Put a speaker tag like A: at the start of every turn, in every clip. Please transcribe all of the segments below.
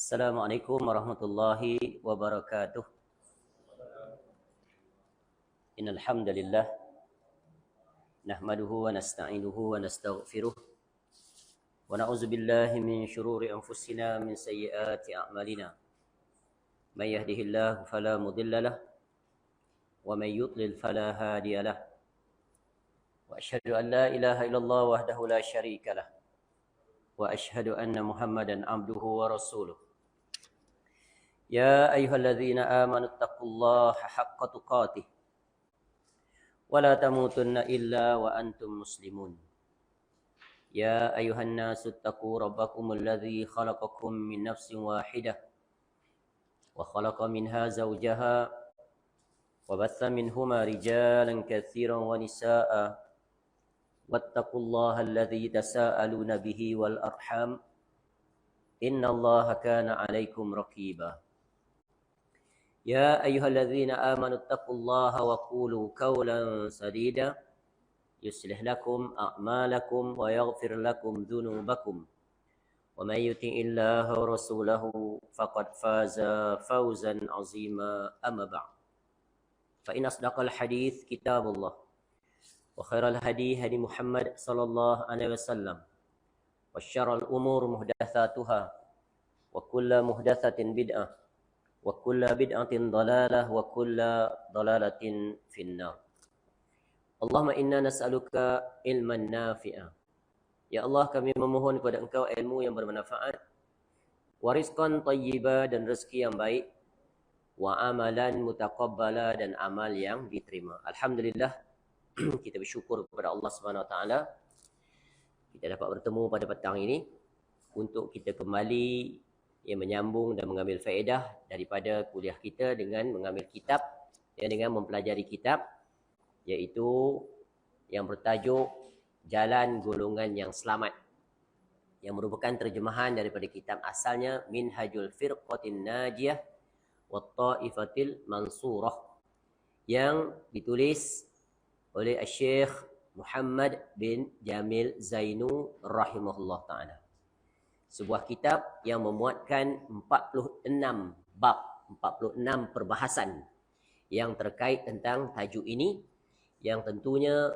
A: Assalamualaikum warahmatullahi wabarakatuh. Innal hamdalillah nahmaduhu wa nasta'inuhu wa nastaghfiruh wa na'udzu billahi min shururi anfusina min sayyiati a'malina. May yahdihillahu fala mudilla lahu wa may yudlil fala hadiya lahu. Wa asyhadu an la ilaha illallah wahdahu la syarika lahu wa asyhadu anna Muhammadan abduhu wa rasuluh. Ya ayyuhalladzina amanu taqullaha haqqa tuqatih wa la tamutunna illa wa antum muslimun. Ya ayyuhan nasu taqu rabbakumul ladzi khalaqakum min nafsin wahidah wa khalaqa minha zawjaha wa batha minhuma rijalan katsiran wa nisaa'a wattaqullaha alladzi tasaaluna bihi wal arham innallaha kana 'alaikum raqiba. يا أيها الذين آمنوا اتقوا الله وقولوا قولا سديدا يصلح لكم أعمالكم ويغفر لكم ذنوبكم ومن يطع الله ورسوله فقد فاز فوزا عظيما أما بعد فإن أصدق الحديث كتاب الله وخير الهدي هدي محمد صلى الله عليه وسلم وشر الأمور محدثاتها وكل محدثة بدعة wa kullu bid'atin dhalalah wa kullu dhalalatin finnar. Allahumma inna nas'aluka ilman nafi'a. Ya Allah, kami memohon kepada Engkau ilmu yang bermanfaat, wa rizqan thayyiba, dan rezeki yang baik, wa amalan mutaqabbala, dan amal yang diterima. Alhamdulillah, kita bersyukur kepada Allah Subhanahu wa taala kita dapat bertemu pada petang ini untuk kita kembali menyambung dan mengambil faedah daripada kuliah kita dengan mengambil kitab, dengan mempelajari kitab, iaitu yang bertajuk Jalan Golongan yang Selamat, yang merupakan terjemahan daripada kitab asalnya Minhajul Firqatin Najiyah wa Ta'ifatil Mansurah, yang ditulis oleh Syekh Muhammad bin Jamil Zainu rahimahullah ta'ala. Sebuah kitab yang memuatkan 46 bab, 46 perbahasan yang terkait tentang tajuk ini, yang tentunya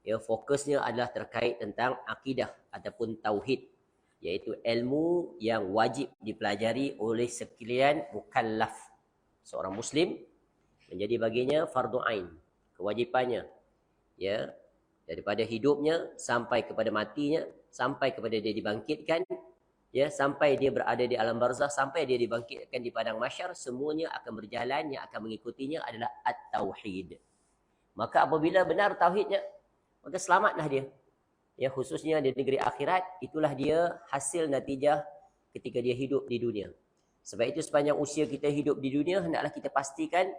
A: fokusnya adalah terkait tentang akidah ataupun tauhid, iaitu ilmu yang wajib dipelajari oleh sekalian mukallaf. Seorang muslim menjadi baginya fardu ain, kewajipannya, daripada hidupnya sampai kepada matinya, sampai kepada dia dibangkitkan, sampai dia berada di alam barzakh, sampai dia dibangkitkan di padang mahsyar, semuanya akan berjalan, yang akan mengikutinya adalah at-tauhid. Maka apabila benar tauhidnya, maka selamatlah dia. Khususnya di negeri akhirat, itulah dia hasil natijah ketika dia hidup di dunia. Sebab itu sepanjang usia kita hidup di dunia, hendaklah kita pastikan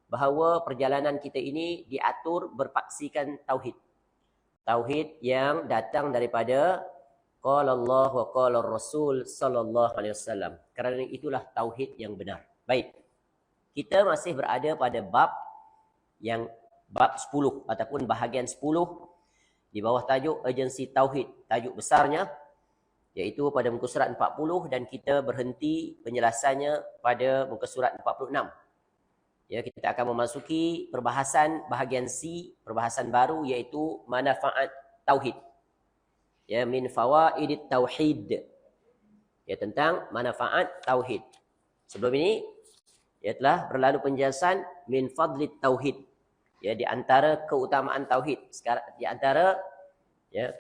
A: bahawa perjalanan kita ini diatur berpaksikan tauhid. Tauhid yang datang daripada qala Allah wa qala Rasul sallallahu alaihi wasallam. Kerana itulah tauhid yang benar. Baik. Kita masih berada pada bab 10 ataupun bahagian 10 di bawah tajuk urgensi tauhid. Tajuk besarnya iaitu pada muka surat 40, dan kita berhenti penjelasannya pada muka surat 46. Kita akan memasuki perbahasan bahagian C, perbahasan baru, iaitu manfaat tauhid. Min fawaidit tauhid, tentang manfaat tauhid. Sebelum ini telah berlalu penjelasan min fadlit tauhid, di antara keutamaan tauhid, sekarang di antara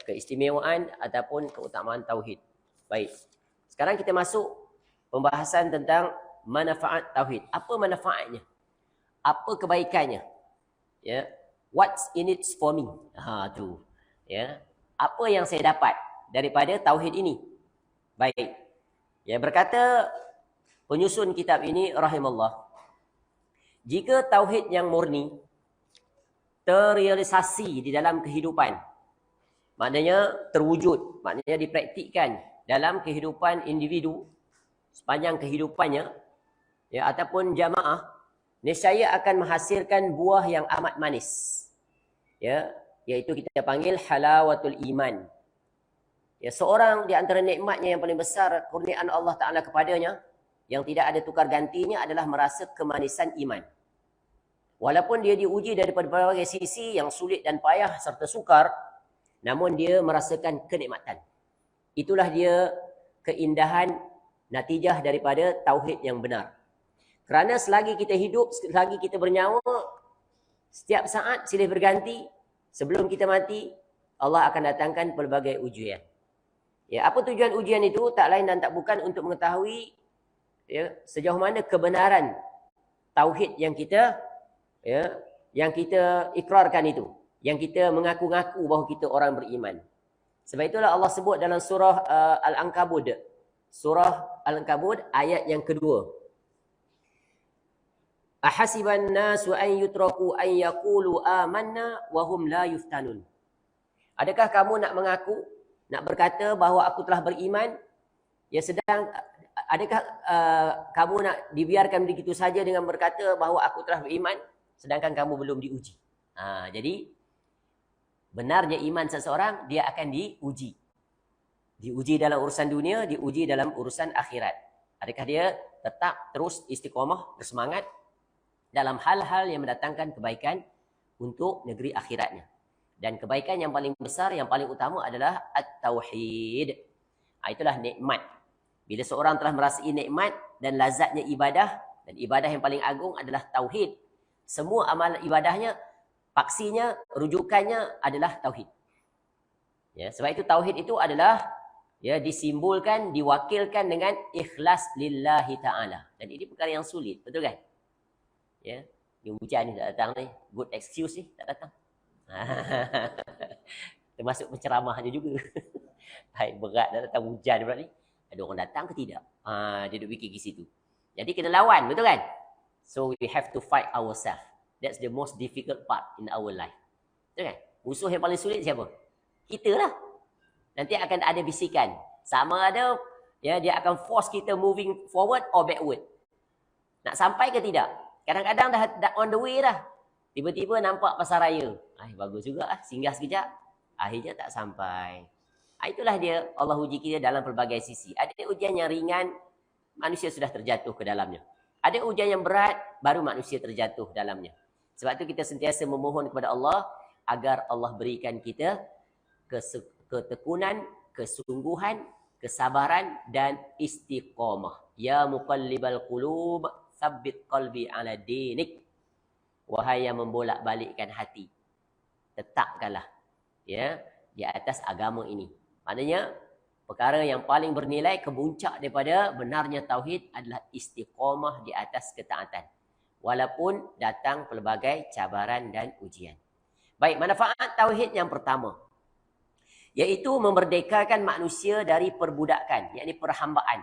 A: keistimewaan ataupun keutamaan tauhid. Baik, sekarang kita masuk pembahasan tentang manfaat tauhid. Apa manfaatnya? Apa kebaikannya? What's in it for me? Apa yang saya dapat daripada tauhid ini? Baik. Berkata penyusun kitab ini rahimallah, jika tauhid yang murni terrealisasi di dalam kehidupan, maknanya terwujud, maknanya dipraktikkan dalam kehidupan individu sepanjang kehidupannya, ataupun jamaah, niscaya akan menghasilkan buah yang amat manis. Iaitu kita panggil halawatul iman. Seorang di antara nikmatnya yang paling besar, kurniaan Allah Ta'ala kepadanya, yang tidak ada tukar gantinya adalah merasa kemanisan iman. Walaupun dia diuji daripada berbagai sisi yang sulit dan payah serta sukar, namun dia merasakan kenikmatan. Itulah dia keindahan natijah daripada tauhid yang benar. Kerana selagi kita hidup, selagi kita bernyawa, setiap saat silih berganti, sebelum kita mati, Allah akan datangkan pelbagai ujian. Ya, apa tujuan ujian itu? Tak lain dan tak bukan untuk mengetahui ya, sejauh mana kebenaran tauhid yang kita ikrarkan itu, yang kita mengaku-ngaku bahawa kita orang beriman. Sebab itulah Allah sebut dalam surah Al-Ankabut, ayat yang kedua. Ahasiban nasu an yutraku an yaqulu amanna wa hum la yuftanun. Adakah kamu nak mengaku, nak berkata bahawa aku telah beriman, ya sedang adakah kamu nak dibiarkan begitu saja dengan berkata bahawa aku telah beriman sedangkan kamu belum diuji. Jadi benarnya iman seseorang dia akan diuji. Diuji dalam urusan dunia, diuji dalam urusan akhirat. Adakah dia tetap terus istiqamah, bersemangat dalam hal-hal yang mendatangkan kebaikan untuk negeri akhiratnya. Dan kebaikan yang paling besar, yang paling utama adalah at-tauhid. Itulah nikmat. Bila seorang telah merasai nikmat dan lazatnya ibadah, dan ibadah yang paling agung adalah tauhid. Semua amalan ibadahnya, paksinya, rujukannya adalah tauhid. Ya, sebab itu tauhid itu adalah disimbolkan, diwakilkan dengan ikhlas lillahi ta'ala. Dan ini perkara yang sulit, betul kan? Ya, ni hujan ni tak datang ni. Good excuse ni tak datang. Termasuk penceramahnya juga. Hai, berat dah datang hujan pula ni. Ada orang datang ke tidak? Dia duduk fikir ke situ. Jadi kena lawan, betul kan? So we have to fight ourselves. That's the most difficult part in our life. Betul kan? Musuh yang paling sulit siapa? Kita lah. Nanti akan ada bisikan. Sama ada dia akan force kita moving forward or backward. Nak sampai ke tidak? Kadang-kadang dah on the way dah. Tiba-tiba nampak pasaraya. Bagus juga lah. Singgah sekejap. Akhirnya tak sampai. Itulah dia Allah uji kita dalam pelbagai sisi. Ada ujian yang ringan, manusia sudah terjatuh ke dalamnya. Ada ujian yang berat, baru manusia terjatuh dalamnya. Sebab itu kita sentiasa memohon kepada Allah agar Allah berikan kita ketekunan, kesungguhan, kesabaran dan istiqamah. Ya muqallibal qulub, tsabbit qalbi ala dinik. Wahai yang membolak-balikkan hati, tetapkanlah di atas agama ini. Maknanya perkara yang paling bernilai, kebuncak daripada benarnya tauhid adalah istiqamah di atas ketaatan. Walaupun datang pelbagai cabaran dan ujian. Baik, manfaat tauhid yang pertama, iaitu memerdekakan manusia dari perbudakan, yakni perhambaan,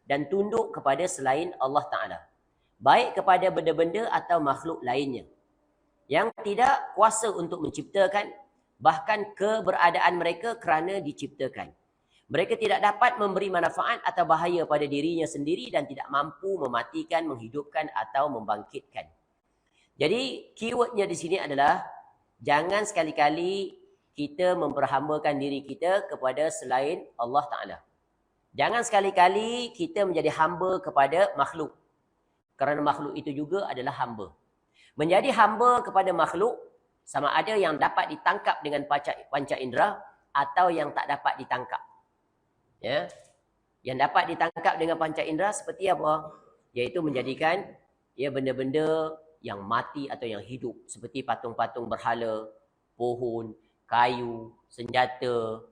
A: dan tunduk kepada selain Allah Ta'ala. Baik kepada benda-benda atau makhluk lainnya yang tidak kuasa untuk menciptakan, bahkan keberadaan mereka kerana diciptakan. Mereka tidak dapat memberi manfaat atau bahaya pada dirinya sendiri dan tidak mampu mematikan, menghidupkan atau membangkitkan. Jadi keywordnya di sini adalah jangan sekali-kali kita memperhambakan diri kita kepada selain Allah Ta'ala. Jangan sekali-kali kita menjadi hamba kepada makhluk. Kerana makhluk itu juga adalah hamba. Menjadi hamba kepada makhluk sama ada yang dapat ditangkap dengan panca indera atau yang tak dapat ditangkap. Ya. Yang dapat ditangkap dengan panca indera seperti apa? Iaitu menjadikan benda-benda yang mati atau yang hidup seperti patung-patung berhala, pohon, kayu, senjata,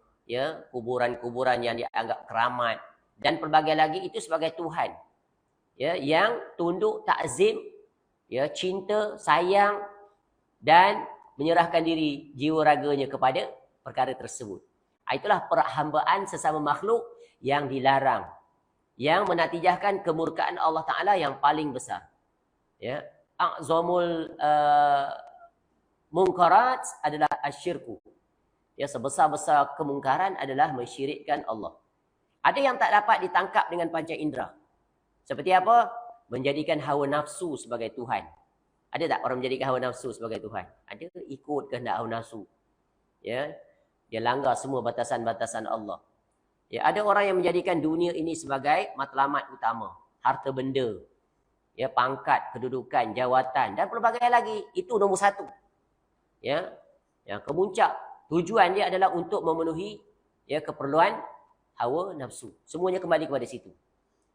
A: kuburan-kuburan yang dianggap keramat dan pelbagai lagi itu sebagai Tuhan. Yang tunduk, takzim, cinta, sayang dan menyerahkan diri jiwa raganya kepada perkara tersebut. Itulah perhambaan sesama makhluk yang dilarang, yang menatijahkan kemurkaan Allah Ta'ala yang paling besar. A'zamul munkarat adalah asyirku. Sebesar-besar kemungkaran adalah mensyirikkan Allah. Ada yang tak dapat ditangkap dengan panca indera. Seperti apa? Menjadikan hawa nafsu sebagai Tuhan. Ada tak orang menjadikan hawa nafsu sebagai Tuhan? Ada, ikut kehendak hawa nafsu. Dia langgar semua batasan-batasan Allah. Ada orang yang menjadikan dunia ini sebagai matlamat utama. harta benda, ya, pangkat, kedudukan, jawatan dan pelbagai lagi. Itu nombor satu. Ya, yang kemuncak tujuan dia adalah untuk memenuhi, ya, keperluan hawa nafsu. Semuanya kembali kepada situ.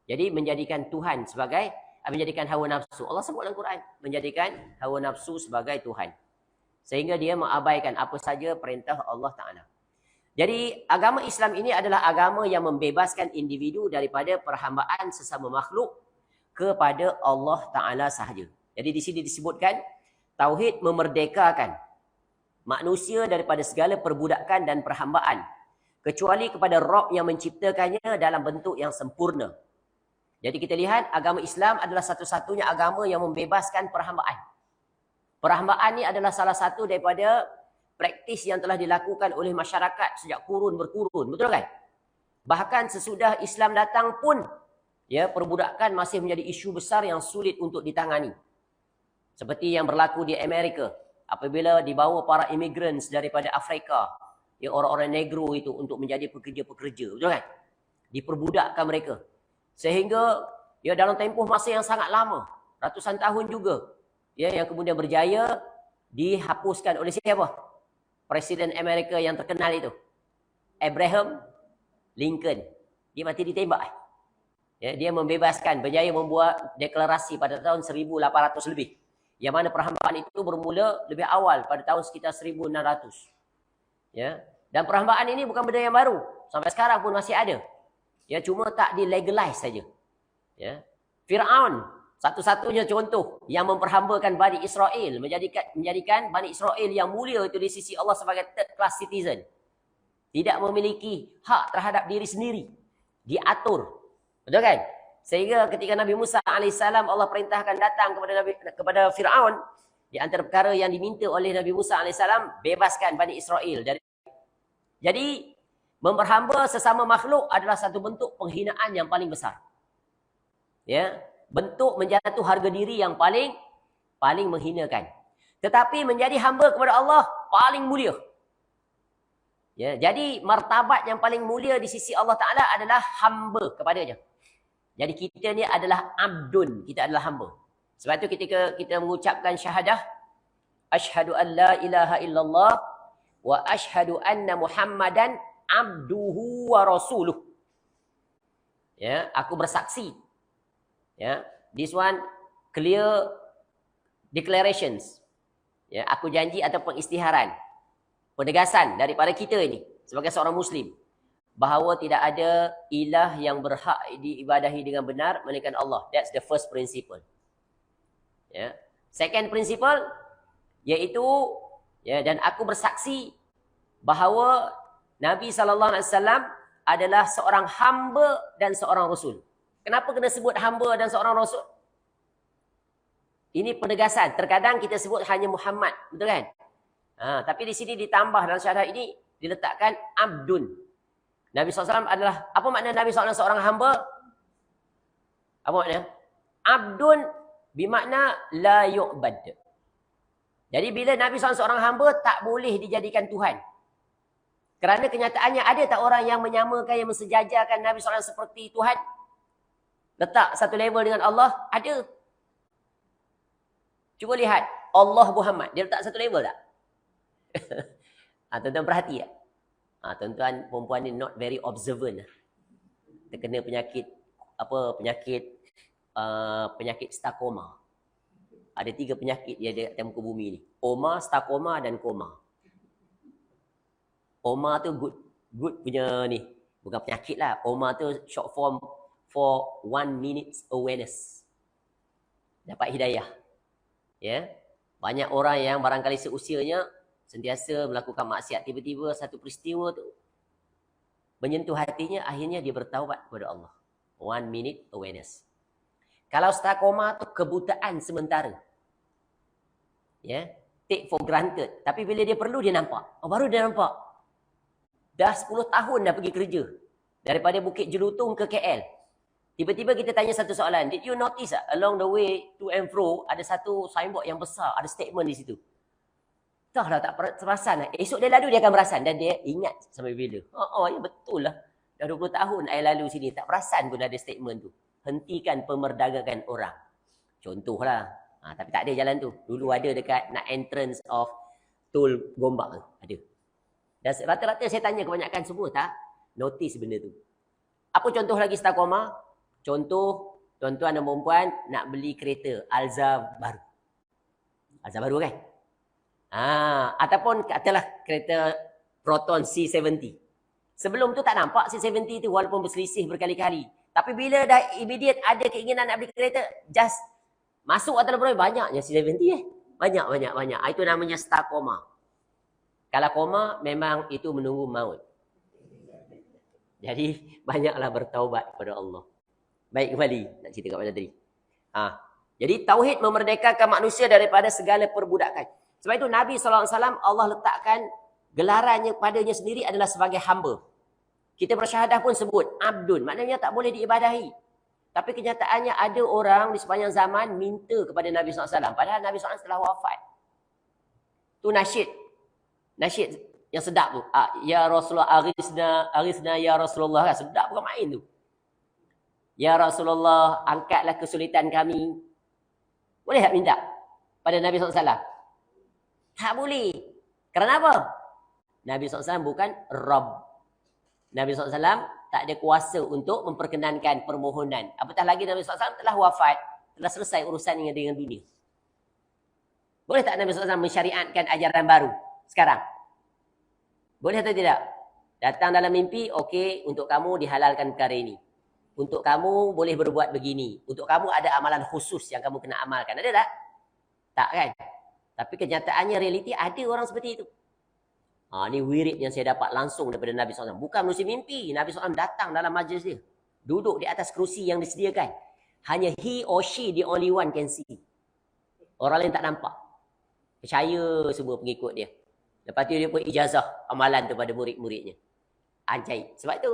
A: Jadi menjadikan Tuhan sebagai, menjadikan hawa nafsu. Allah sebut dalam Quran, menjadikan hawa nafsu sebagai Tuhan. Sehingga dia mengabaikan apa saja perintah Allah Ta'ala. Jadi agama Islam ini adalah agama yang membebaskan individu daripada perhambaan sesama makhluk kepada Allah Ta'ala sahaja. Jadi di sini disebutkan tauhid memerdekakan manusia daripada segala perbudakan dan perhambaan kecuali kepada Rabb yang menciptakannya dalam bentuk yang sempurna. Jadi kita lihat agama Islam adalah satu-satunya agama yang membebaskan perhambaan. Perhambaan ni adalah salah satu daripada praktis yang telah dilakukan oleh masyarakat sejak kurun berkurun. Betul kan? Bahkan sesudah Islam datang pun, ya, perbudakan masih menjadi isu besar yang sulit untuk ditangani. Seperti yang berlaku di Amerika apabila dibawa para immigrants daripada Afrika, ya, orang-orang negro itu untuk menjadi pekerja-pekerja. Betul kan? Diperbudakkan mereka. Sehingga, ya, dalam tempoh masa yang sangat lama, ratusan tahun juga, ya, yang kemudian berjaya dihapuskan oleh siapa? Presiden Amerika yang terkenal itu, Abraham Lincoln. Dia mati ditembak. Ya, dia membebaskan, berjaya membuat deklarasi pada tahun 1800 lebih. Yang mana perhambaan itu bermula lebih awal pada tahun sekitar 1600. Ya, dan perhambaan ini bukan benda yang baru. Sampai sekarang pun masih ada. Ya, cuma tak di-legalize saja. Ya. Fir'aun satu-satunya contoh yang memperhambakan Bani Israel, menjadikan Bani Israel yang mulia itu di sisi Allah sebagai third class citizen. Tidak memiliki hak terhadap diri sendiri. Diatur. Betul kan? Sehingga ketika Nabi Musa AS, Allah perintahkan datang kepada Fir'aun, di antara perkara yang diminta oleh Nabi Musa AS, bebaskan Bani Israel dari. Jadi memperhamba sesama makhluk adalah satu bentuk penghinaan yang paling besar. Ya, bentuk menjatuh harga diri yang paling menghinakan. Tetapi menjadi hamba kepada Allah paling mulia. Ya, jadi martabat yang paling mulia di sisi Allah Ta'ala adalah hamba kepadanya. Jadi kita ni adalah abdun, kita adalah hamba. Sebab itu ketika kita mengucapkan syahadah, asyhadu an la ilaha illallah wa asyhadu anna Muhammadan abduhu wa rasuluh. Ya, aku bersaksi. Ya, this one clear declarations. Ya, aku janji atau pengisytiharan, penegasan daripada kita ini sebagai seorang muslim bahawa tidak ada ilah yang berhak diibadahi dengan benar melainkan Allah. That's the first principle. Ya. Second principle iaitu, ya, dan aku bersaksi bahawa Nabi SAW adalah seorang hamba dan seorang rasul. Kenapa kena sebut hamba dan seorang rasul? Ini penegasan. Terkadang kita sebut hanya Muhammad, betul kan? Tapi di sini ditambah dalam syahadat ini diletakkan abdun. Nabi SAW adalah, apa makna Nabi SAW seorang hamba? Apa makna? Abdun bermakna la yu'bad. Jadi bila Nabi SAW seorang hamba, tak boleh dijadikan Tuhan. Kerana kenyataannya ada tak orang yang menyamakan, yang mensejajarkan Nabi SAW seperti Tuhan? Letak satu level dengan Allah? Ada. Cuba lihat. Allah Muhammad. Dia letak satu level tak? Tuan-tuan perhati tak? Tuan-tuan perempuan ni not very observant. Terkena penyakit, penyakit stakoma. Ada 3 penyakit dia ada atas muka bumi ni. Oma, stakoma dan koma. Oma tu good punya ni. Bukan penyakit lah. Oma tu short form for 1 minute awareness. Dapat hidayah. Ya. Banyak orang yang barangkali seusianya sentiasa melakukan maksiat. Tiba-tiba satu peristiwa tu menyentuh hatinya, akhirnya dia bertaubat kepada Allah. 1 minute awareness. Kalau stakoma tu kebutaan sementara. Ya. Take for granted. Tapi bila dia perlu, dia nampak. Baru dia nampak. Dah 10 tahun dah pergi kerja. Daripada Bukit Jelutung ke KL. Tiba-tiba kita tanya satu soalan. Did you notice along the way to and fro, ada satu signboard yang besar, ada statement di situ. Tak lah, tak perasan. Esok dia lalu dia akan perasan. Dan dia ingat sampai bila. Ya betul lah. Dah 20 tahun saya lalu sini. Tak perasan pun ada statement tu. hentikan pemerdagangan orang. Contohlah. Tapi tak ada jalan tu. Dulu ada dekat nak entrance of tol Gombak tu. Ada. Dan rata-rata saya tanya kebanyakan semua tak notice benda tu. Apa contoh lagi Starcoma? Contoh tuan-tuan dan puan nak beli kereta Alza baru. Alza baru kan? Ataupun katalah kereta Proton C70. Sebelum tu tak nampak C70 tu walaupun berselisih berkali-kali. Tapi bila dah immediate ada keinginan nak beli kereta, just masuk atau lebih banyaknya C70 Banyak. Itu namanya Starcoma. Kalau koma memang itu menunggu maut. Jadi banyaklah bertaubat kepada Allah. Baik, kembali nak cerita kat mana tadi. Jadi tauhid memerdekakan manusia daripada segala perbudakan. Sebab itu Nabi SAW Allah letakkan gelarannya padanya sendiri adalah sebagai hamba. Kita bersyahadah pun sebut abdun. Maknanya tak boleh diibadahi. Tapi kenyataannya ada orang di sepanjang zaman minta kepada Nabi SAW. Padahal Nabi SAW telah wafat. Tu nasyid. Nasyid yang sedap tu. Ya Rasulullah arisna ya Rasulullah. Kan? Sedap bukan main tu. Ya Rasulullah, angkatlah kesulitan kami. Boleh tak minta pada Nabi SAW? Tak boleh. Kerana apa? Nabi SAW bukan Rabb. Nabi SAW tak ada kuasa untuk memperkenankan permohonan. Apatah lagi Nabi SAW telah wafat. Telah selesai urusan dengan dunia. Boleh tak Nabi SAW mensyariatkan ajaran baru sekarang? Boleh atau tidak? Datang dalam mimpi, okey, untuk kamu dihalalkan perkara ini. Untuk kamu boleh berbuat begini. Untuk kamu ada amalan khusus yang kamu kena amalkan. Ada tak? Tak kan? Tapi kenyataannya realiti ada orang seperti itu. Ni wirid yang saya dapat langsung daripada Nabi SAW. Bukan melalui mimpi. Nabi SAW datang dalam majlis dia. Duduk di atas kerusi yang disediakan. Hanya he or she, the only one can see. Orang lain tak nampak. Percaya semua pengikut dia. Lepas tu dia pun ijazah amalan tu pada murid-muridnya. Ajaib. Sebab tu,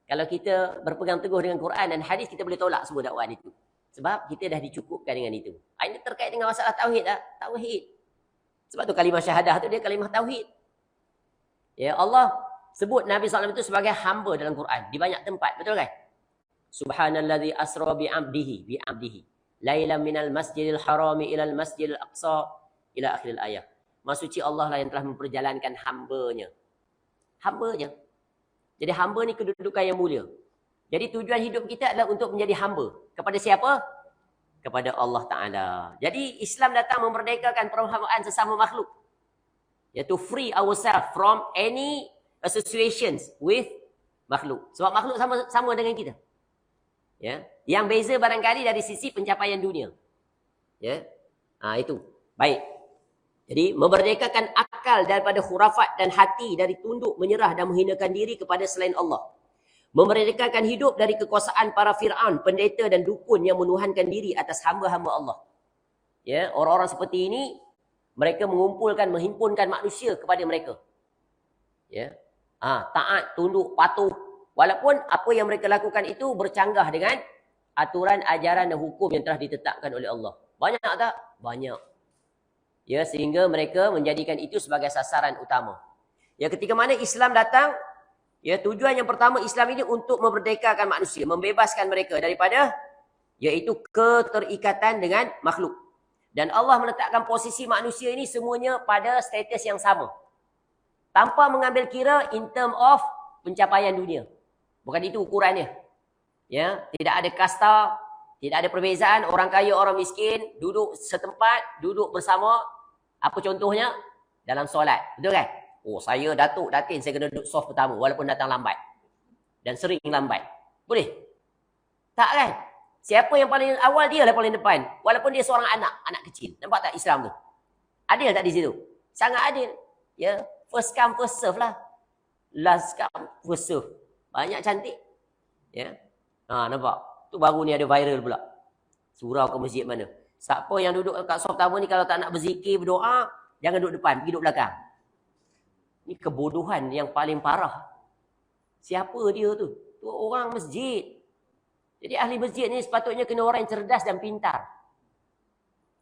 A: kalau kita berpegang teguh dengan Quran dan hadis, kita boleh tolak semua dakwaan itu. Sebab kita dah dicukupkan dengan itu. Ini terkait dengan masalah tauhid lah. Tauhid. Sebab tu kalimah syahadah tu dia kalimah tauhid. Ya, Allah sebut Nabi SAW itu sebagai hamba dalam Quran. Di banyak tempat. Betul kan? Subhanalladzi asra bi'abdihi. Lailan minal masjidil harami ilal masjidil aqsa. Ila akhiril ayat. Maha suci Allah lah yang telah memperjalankan hambanya. Hambanya. Jadi hamba ni kedudukan yang mulia. Jadi tujuan hidup kita adalah untuk menjadi hamba. Kepada siapa? Kepada Allah Ta'ala. Jadi Islam datang memerdekakan perhambaan sesama makhluk. Iaitu free ourselves from any associations with makhluk. Sebab makhluk sama dengan kita. Ya. Yang beza barangkali dari sisi pencapaian dunia. Ya. Itu. Baik. Jadi memerdekakan akal daripada khurafat dan hati dari tunduk, menyerah dan menghinakan diri kepada selain Allah. Memerdekakan hidup dari kekuasaan para Fir'aun, pendeta dan dukun yang menuhankan diri atas hamba-hamba Allah. Ya, orang-orang seperti ini mereka menghimpunkan manusia kepada mereka. Ya. Taat, tunduk, patuh. Walaupun apa yang mereka lakukan itu bercanggah dengan aturan, ajaran dan hukum yang telah ditetapkan oleh Allah. Banyak tak? Banyak. Ya, sehingga mereka menjadikan itu sebagai sasaran utama. Ya, ketika mana Islam datang, ya, tujuan yang pertama Islam ini untuk memerdekakan manusia, membebaskan mereka daripada iaitu keterikatan dengan makhluk. Dan Allah meletakkan posisi manusia ini semuanya pada status yang sama. Tanpa mengambil kira in term of pencapaian dunia. Bukan itu ukurannya. Ya, tidak ada kasta, tidak ada perbezaan orang kaya, orang miskin, duduk setempat, duduk bersama. Apa contohnya? Dalam solat. Betul kan? Oh, saya Datuk Datin, saya kena duduk soft pertama walaupun datang lambat. Dan sering lambat. Boleh? Tak kan? Siapa yang paling awal, dia lah paling depan. Walaupun dia seorang anak kecil. Nampak tak Islam tu? Adil tak di situ? Sangat adil. Ya, first come first serve lah. Last come first serve. Banyak cantik. Ya. Nampak? Tu baru ni ada viral pula. Surau ke masjid mana? Siapa yang duduk kat soft pertama ni kalau tak nak berzikir, berdoa, jangan duduk depan, pergi duduk belakang. Ni kebodohan yang paling parah. Siapa dia tu? Tu orang masjid. Jadi ahli masjid ni sepatutnya kena orang yang cerdas dan pintar.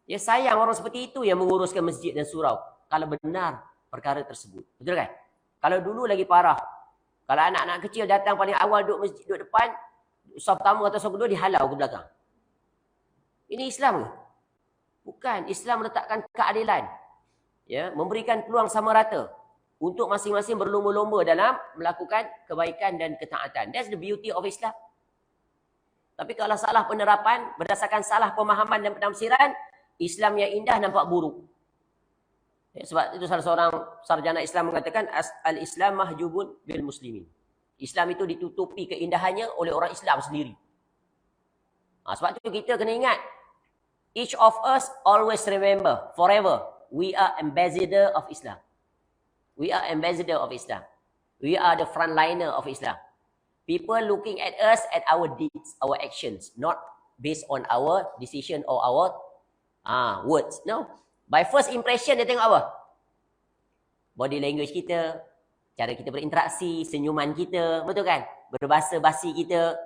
A: Ya, sayang orang seperti itu yang menguruskan masjid dan surau. Kalau benar perkara tersebut. Betul kan? Kalau dulu lagi parah. Kalau anak-anak kecil datang paling awal duduk masjid, duduk depan, Saf pertama atau saf kedua dihalau ke belakang. Ini Islam ke? Bukan. Islam meletakkan keadilan. Ya, memberikan peluang sama rata untuk masing-masing berlomba-lomba dalam melakukan kebaikan dan ketaatan. That's the beauty of Islam. Tapi kalau salah penerapan, berdasarkan salah pemahaman dan penafsiran, Islam yang indah nampak buruk. Ya, sebab itu salah seorang sarjana Islam mengatakan, al-Islam mahjubun bil muslimin. Islam itu ditutupi keindahannya oleh orang Islam sendiri. Sebab itu kita kena ingat, each of us always remember, forever, we are ambassador of Islam. We are ambassador of Islam. We are the frontliner of Islam. People looking at us at our deeds, our actions, not based on our decision or our words. No. By first impression, dia tengok apa? Body language kita, cara kita berinteraksi, senyuman kita, betul kan? Berbahasa basi kita.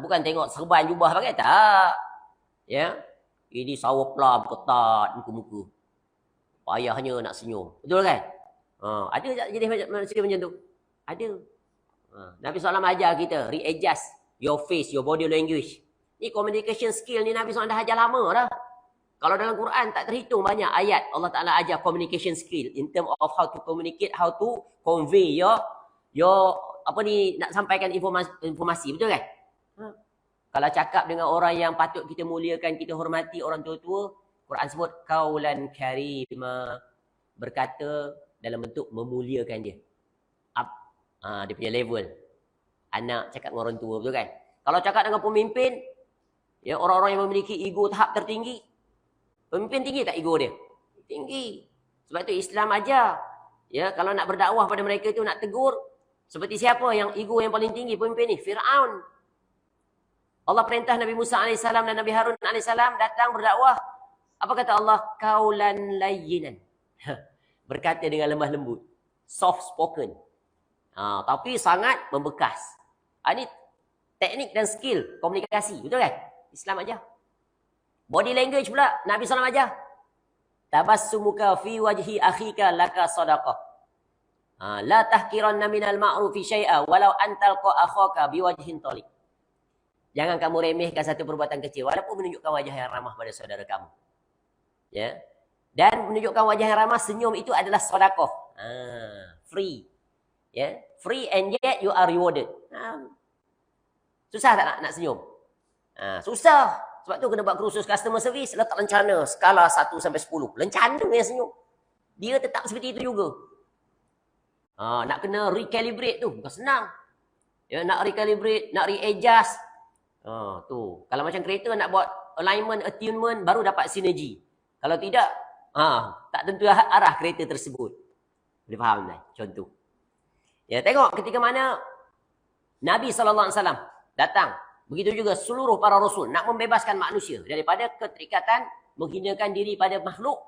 A: Bukan tengok serban jubah pakai, tak. Ya. Ini sawo pelam, ketat, muka-muka. Payahnya nak senyum. Betul kan? Ada jadi manusia macam tu? Ada. Nabi SAW ajar kita, readjust your face, your body language. Ni communication skill ni Nabi SAW dah ajar lama dah. Kalau dalam Quran tak terhitung banyak ayat Allah Ta'ala ajar communication skill in term of how to communicate, how to convey your apa ni, nak sampaikan informasi, betul kan? Kalau cakap dengan orang yang patut kita muliakan, kita hormati, orang tua-tua, Quran sebut kaulan karima, berkata dalam bentuk memuliakan dia. Dia punya level. Anak cakap dengan orang tua, betul kan? Kalau cakap dengan pemimpin, ya, orang-orang yang memiliki ego tahap tertinggi, pemimpin tinggi tak ego dia? Tinggi. Sebab itu Islam ajar, ya, kalau nak berdakwah pada mereka itu, nak tegur, seperti siapa yang ego yang paling tinggi pemimpin ni? Fir'aun. Allah perintah Nabi Musa AS dan Nabi Harun AS datang berdakwah. Apa kata Allah? Kaulan layyinan. Berkata dengan lemah lembut. Soft spoken. Tapi sangat membekas. Ini teknik dan skill komunikasi. Betul kan? Islam aja. Body language pula Nabi SAW ajar. Tabassumuka fi wajhi akhika laka sadaqah. La tahkiranna minal ma'rufi syai'a walau antalqa akhaka biwajhin taliq. Jangan kamu remehkan satu perbuatan kecil walaupun menunjukkan wajah yang ramah pada saudara kamu. Ya. Dan menunjukkan wajah yang ramah, senyum itu adalah sedekah. Free. Ya, free and yet you are rewarded. Susah tak nak senyum? Susah. Sebab tu kena buat kursus customer service, letak lencana skala 1 sampai 10. Lencana yang senyum. Dia tetap seperti itu juga. Nak kena recalibrate tu, bukan senang. Ya, nak recalibrate, nak readjust. Tu. Kalau macam kereta nak buat alignment, attunement, baru dapat sinergi. Kalau tidak, tak tentu arah kereta tersebut. Boleh faham tak? Contoh. Ya, tengok ketika mana Nabi SAW datang. Begitu juga seluruh para rasul nak membebaskan manusia daripada keterikatan menghinakan diri pada makhluk,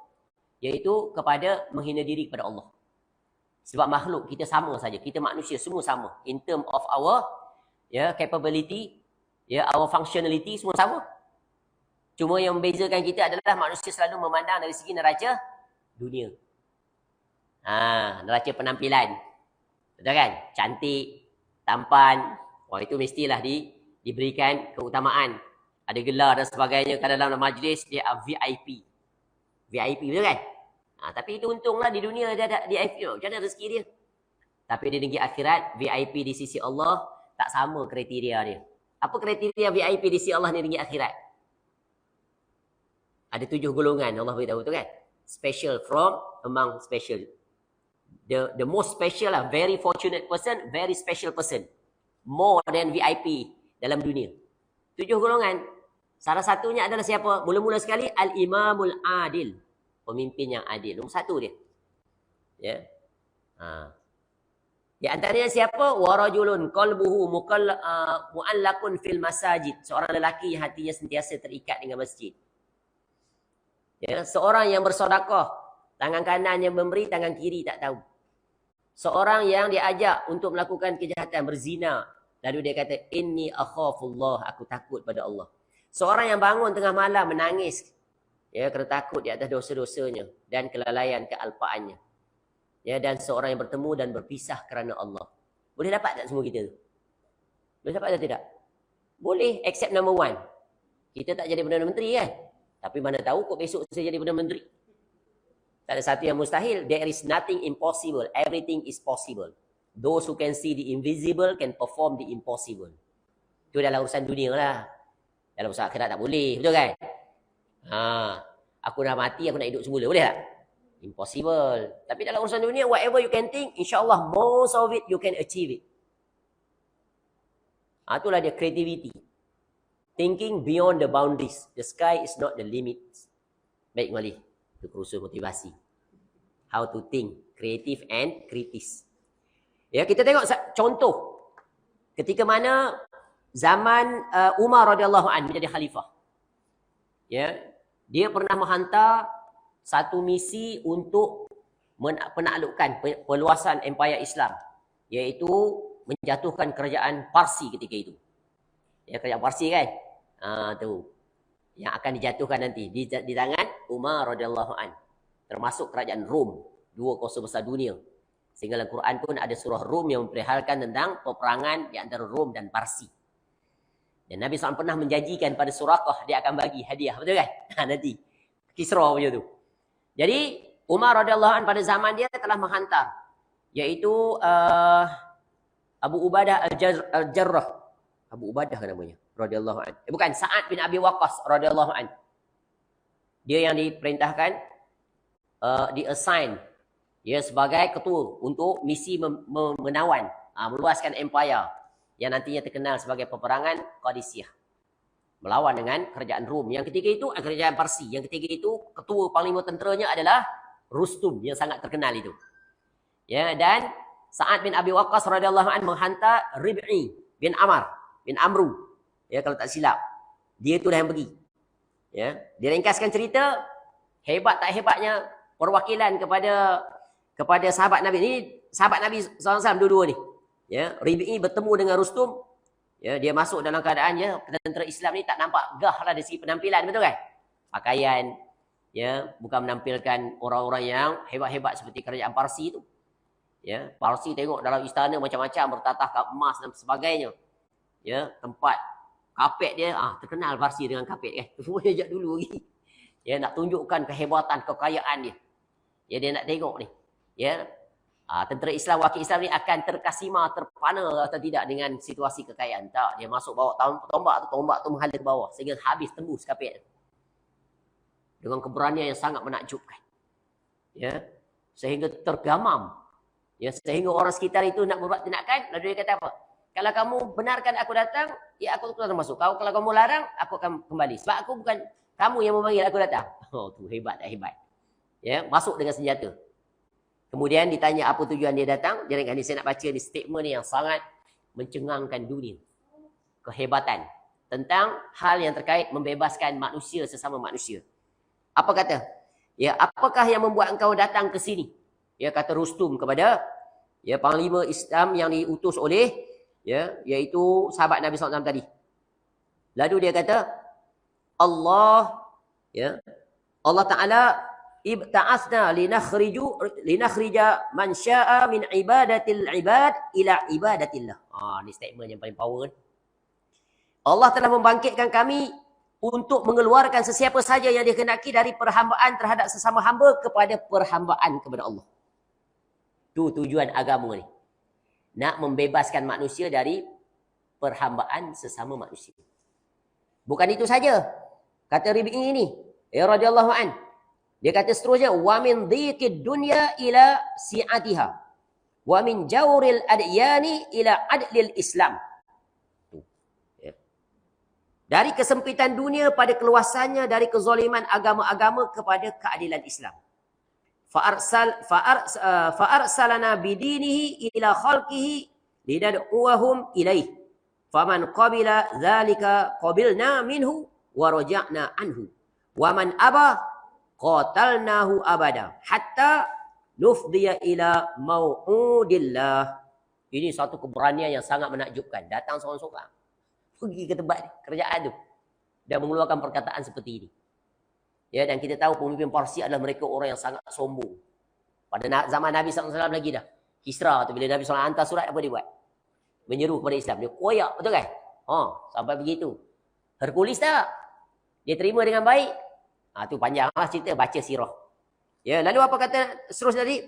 A: iaitu kepada menghina diri kepada Allah. Sebab makhluk kita sama saja, kita manusia semua sama in term of our capability, our functionality semua sama. Cuma yang membezakan kita adalah manusia selalu memandang dari segi neraca dunia. Neraca penampilan. Betul kan? Cantik, tampan. Itu mestilah diberikan keutamaan. Ada gelar dan sebagainya. Kan dalam majlis dia VIP. VIP, betul kan? Tapi itu untunglah di dunia dia ada VIP. Macam mana rezeki dia? Tapi di negeri akhirat, VIP di sisi Allah tak sama kriteria dia. Apa kriteria VIP di sisi Allah di negeri akhirat? Ada 7 golongan Allah beritahu, betul kan? Special from among special. The most special lah, very fortunate person, very special person. More than VIP dalam dunia. 7 golongan. Salah satunya adalah siapa? Mula-mula sekali, Al-Imamul Adil. Pemimpin yang adil. Nombor 1 dia. Ya. Di antaranya siapa? Warajulun qalbuhu mu'allakun fil masajid. Seorang lelaki yang hatinya sentiasa terikat dengan masjid. Ya, seorang yang bersedekah, tangan kanan yang memberi, tangan kiri tak tahu. Seorang yang diajak untuk melakukan kejahatan, berzina, lalu dia kata, inni akhafullah, aku takut pada Allah. Seorang yang bangun tengah malam menangis, ya, kerana takut di atas dosa-dosanya dan kelalaian kealpaannya. Ya, dan seorang yang bertemu dan berpisah kerana Allah. Boleh dapat tak semua kita tu? Boleh dapat atau tidak? Boleh, except number one. Kita tak jadi Perdana Menteri kan? Tapi mana tahu kok besok saya jadi Perdana Menteri. Tak ada satu yang mustahil. There is nothing impossible. Everything is possible. Those who can see the invisible can perform the impossible. Itu dalam urusan dunia lah. Dalam urusan akhirat tak boleh. Betul kan? Aku dah mati, aku nak hidup semula. Boleh tak? Impossible. Tapi dalam urusan dunia, whatever you can think, insyaAllah most of it you can achieve it. Itulah dia creativity. Thinking beyond the boundaries. The sky is not the limit. Baik, Mali. Itu kursus motivasi. How to think. Creative and kritis. Ya, kita tengok contoh. Ketika mana zaman Umar radhiyallahu anhu menjadi khalifah. Ya, dia pernah menghantar satu misi untuk menaklukkan perluasan empayar Islam, iaitu menjatuhkan kerajaan Parsi ketika itu. Ya, kerajaan Parsi kan? Tu. Yang akan dijatuhkan nanti di tangan Umar radhiyallahu anhu. Termasuk kerajaan Rom, dua kuasa besar dunia. Sehingga dalam Quran pun ada surah Rom yang memperlihatkan tentang peperangan di antara Rom dan Parsi. Dan Nabi SAW pernah menjanjikan pada Suraqah dia akan bagi hadiah. Betul kan? Nanti. Kisra punya tu. Jadi, Umar radhiyallahu anhu pada zaman dia telah menghantar. Iaitu Abu Ubadah Al-Jarrah. Abu Ubadah kan namanya. Radhiyallahu anhu. Bukan, Sa'ad bin Abi Waqqas radhiyallahu anhu. Dia yang diperintahkan, di-assign. Ya, sebagai ketua untuk misi menawan. Meluaskan empire. Yang nantinya terkenal sebagai peperangan Qadisiyah. Melawan dengan kerajaan Rom. Yang ketiga itu kerajaan Parsi. Yang ketiga itu ketua panglima tenteranya adalah Rustum yang sangat terkenal itu. Ya, dan Sa'ad bin Abi Waqqas radhiyallahu anhu menghantar Rib'i bin Amru. Ya, kalau tak silap. Dia itulah yang pergi. Ya, diringkaskan cerita, hebat tak hebatnya perwakilan kepada sahabat Nabi. Ini sahabat Nabi SAW dua-dua ni. Ya, Rib'i bertemu dengan Rustum. Ya, dia masuk dalam keadaan ya, tentera Islam ni tak nampak gah lah dari segi penampilan, betul kan? Pakaian, ya, bukan menampilkan orang-orang yang hebat-hebat seperti kerajaan Parsi tu. Ya, Parsi tengok dalam istana macam-macam bertatah emas dan sebagainya. Ya, tempat kapet dia, terkenal Parsi dengan kapet kan. Semua sejak dulu lagi. Ya, nak tunjukkan kehebatan, kekayaan dia. Ya, dia nak tengok ni. Ya, tentera Islam, wakil Islam ni akan terkesima, terpana atau tidak dengan situasi kekayaan. Tak, dia masuk bawa tombak tu menghala ke bawah sehingga habis tembus kapet. Dengan keberanian yang sangat menakjubkan. Ya, sehingga tergamam. Ya, sehingga orang sekitar itu nak berbuat tindakan, lalu dia kata apa? Kalau kamu benarkan aku datang, ya aku akan masuk. Kalau kamu larang, aku akan kembali. Sebab aku bukan kamu yang memanggil aku datang. Oh, tu hebat tak hebat. Ya, masuk dengan senjata. Kemudian ditanya apa tujuan dia datang. Jadi saya nak baca di statement ni yang sangat mencengangkan dunia. Kehebatan. Tentang hal yang terkait membebaskan manusia sesama manusia. Apa kata? Ya, apakah yang membuat engkau datang ke sini? Ya, kata Rustum kepada ya panglima Islam yang diutus oleh ya, iaitu sahabat Nabi SAW tadi. Lalu dia kata, Allah Ta'ala ibta'asna linakhrija man sya'a min ibadatil ibad ila ibadatillah. Ni statement yang paling power. Allah telah membangkitkan kami untuk mengeluarkan sesiapa saja yang dikehendaki dari perhambaan terhadap sesama hamba kepada perhambaan kepada Allah. Itu tujuan agama ni. Nak membebaskan manusia dari perhambaan sesama manusia. Bukan itu saja. Kata Rib'i ini, ya radhiyallahu an. Dia kata seterusnya, wa min dhiqid dunya ila si'atiha. Wa min jawril adyani ila adlil Islam. Dari kesempitan dunia pada keluasannya, dari kezaliman agama-agama kepada keadilan Islam. Fa'arsalana bidinihi ila khalqihi lidad'uahum ilaih. Faman qabila dhalika qabilna minhu wa raja'na anhu. Wa man aba qatalnahu abada hatta nufdiya ila mau'udillah. Ini satu keberanian yang sangat menakjubkan. Datang seorang-seorang, pergi ke tempat kerajaan tu dan mengeluarkan perkataan seperti ini. Ya, dan kita tahu pemimpin Parsi adalah mereka orang yang sangat sombong. Pada zaman Nabi SAW lagi dah. Kisra tu bila Nabi SAW hantar surat, apa dia buat? Menyeru kepada Islam. Dia koyak, betul kan? Sampai begitu. Hercules tak? Dia terima dengan baik. Tu panjang lah cerita, baca sirah. Ya, lalu apa kata seterusnya tadi?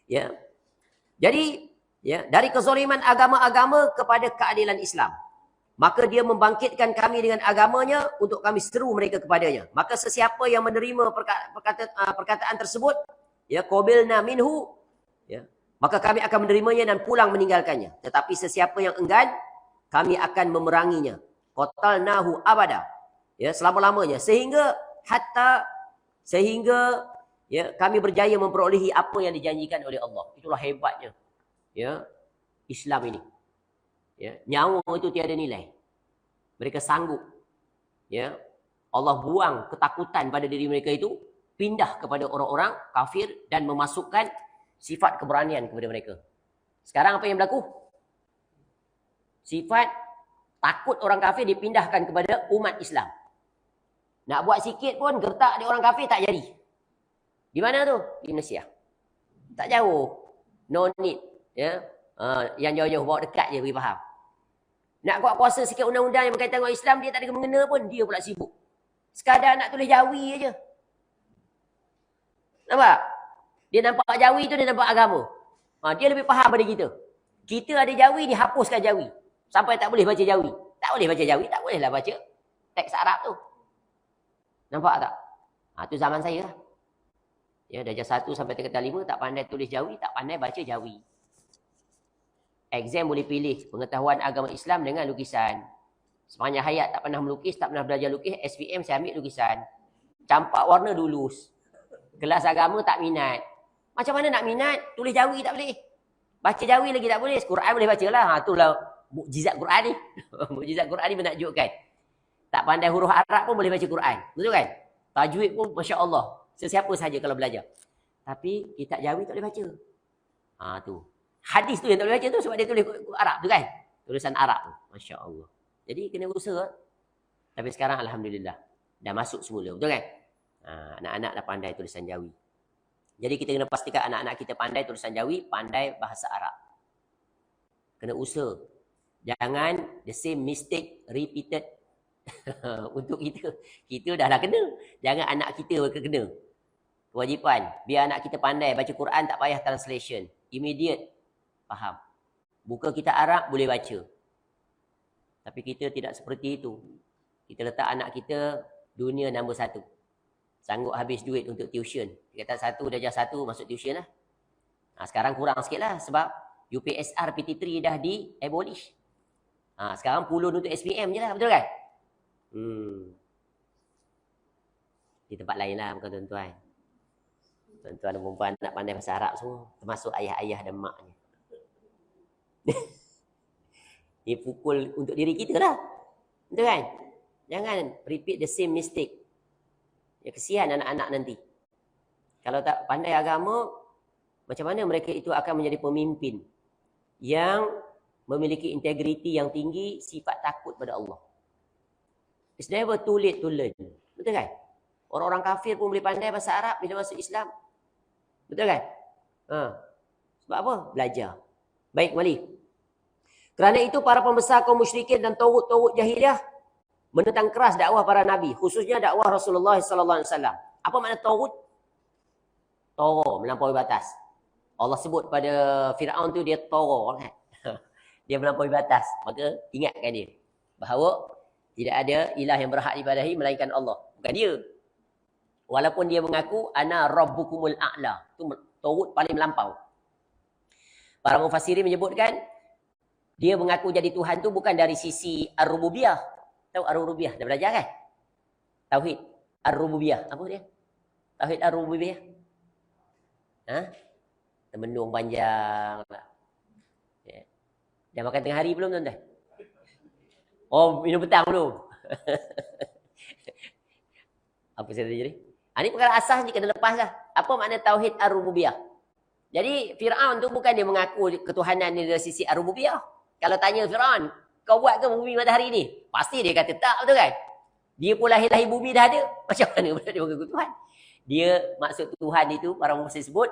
A: Ya. Jadi, ya, dari kezaliman agama-agama kepada keadilan Islam. Maka dia membangkitkan kami dengan agamanya untuk kami seru mereka kepadanya. Maka sesiapa yang menerima perkataan tersebut, ya, qabilna minhu, ya, maka kami akan menerimanya dan pulang meninggalkannya. Tetapi sesiapa yang enggan, kami akan memeranginya. Qatalnahu abada. Ya, selama-lamanya. Sehingga ya, kami berjaya memperolehi apa yang dijanjikan oleh Allah. Itulah hebatnya, ya, Islam ini. Ya, nyawa itu tiada nilai. Mereka sanggup, ya, Allah buang ketakutan pada diri mereka itu, pindah kepada orang-orang kafir dan memasukkan sifat keberanian kepada mereka. Sekarang apa yang berlaku? Sifat takut orang kafir dipindahkan kepada umat Islam. Nak buat sikit pun gertak di orang kafir tak jadi. Di mana tu? Di Malaysia. Tak jauh. No need, ya. Yang jauh-jauh bawa dekat je bagi faham. Nak buat kuasa sikit undang-undang yang berkaitan dengan Islam, dia tak ada mengena pun, dia pula sibuk. Sekadar nak tulis jawi aja. Nampak? Dia nampak jawi tu, dia nampak agama. Dia lebih faham pada kita. Kita ada jawi, dia hapuskan jawi. Sampai tak boleh baca jawi. Tak boleh baca jawi, tak bolehlah baca teks Arab tu. Nampak tak? Tu zaman saya lah. Ya, darjah 1 sampai tingkatan 5 tak pandai tulis jawi, tak pandai baca jawi. Exam boleh pilih pengetahuan agama Islam dengan lukisan. Sepanjang hayat tak pernah melukis, tak pernah belajar lukis, SPM saya ambil lukisan. Campak warna lulus. Kelas agama tak minat. Macam mana nak minat? Tulis jawi tak boleh. Baca jawi lagi tak boleh. Quran boleh baca lah. Itulah mukjizat Quran ni. Mukjizat Quran ni menakjubkan. Tak pandai huruf Arab pun boleh baca Quran. Betul kan? Tajwid pun Masya Allah. Sesiapa saja kalau belajar. Tapi kitab jawi tak boleh baca. Tu. Hadis tu yang tak boleh baca tu sebab dia tulis Arab tu kan. Tulisan Arab tu. Masya Allah. Jadi kena usaha. Tapi sekarang Alhamdulillah. Dah masuk semula. Betul kan? Anak-anak dah pandai tulisan jawi. Jadi kita kena pastikan anak-anak kita pandai tulisan jawi, pandai bahasa Arab. Kena usaha. Jangan the same mistake repeated. Untuk kita. Kita dah lah kena. Jangan anak kita kena. Kewajipan. Biar anak kita pandai baca Quran, tak payah translation. Immediate. Faham. Buka kitab Arab, boleh baca. Tapi kita tidak seperti itu. Kita letak anak kita dunia nombor 1. Sanggup habis duit untuk tuition. Dia kata 1, darjah 1 masuk tuition lah. Sekarang kurang sikit lah sebab UPSR PT3 dah di-abolish. Sekarang pulun untuk SPM je lah. Betul kan? Di tempat lain lah bukan tuan-tuan. Tuan-tuan dan perempuan nak pandai bahasa Arab semua. Termasuk ayah-ayah dan maknya. Dia pukul untuk diri kita lah. Betul kan? Jangan repeat the same mistake. Ya, kesian anak-anak nanti. Kalau tak pandai agama, macam mana mereka itu akan menjadi pemimpin yang memiliki integriti yang tinggi, sifat takut pada Allah. It's never too late to learn. Betul kan? Orang-orang kafir pun boleh pandai bahasa Arab bila masuk Islam. Betul kan? Sebab apa? Belajar. Baik, kembali. Kerana itu para pembesar kaum musyrikin dan tauhid jahiliah menentang keras dakwah para nabi, khususnya dakwah Rasulullah sallallahu alaihi wasallam. Apa makna tauhid? Toro, melampaui batas. Allah sebut pada Firaun tu dia toro kan. Dia melampaui batas. Maka ingatkan dia bahawa tidak ada ilah yang berhak diibadahi melainkan Allah. Bukan dia. Walaupun dia mengaku ana rabbukumul a'la. Itu tauhid paling melampau. Para mufassirin menyebutkan dia mengaku jadi Tuhan tu bukan dari sisi ar-rububiyah. Tahu ar-rububiyah? Dah belajar kan? Tauhid ar-rububiyah. Apa dia? Tauhid ar-rububiyah. Termenung panjang lah. Ya. Dah makan tengah hari belum tuan-tuan? Oh, minum petang belum? Apa saya tadi? Ini perkara asas ni kena lepas lah. Apa makna tauhid ar-rububiyah? Jadi Firaun tu bukan dia mengaku ketuhanan dari sisi ar-rububiyah. Kalau tanya Firaun, kau buat ke bumi matahari ni? Pasti dia kata tak, betul kan? Dia pun lahir-lahir bumi dah ada. Macam mana pula dia mengaku Tuhan? Dia maksud Tuhan itu, para mufassir sebut,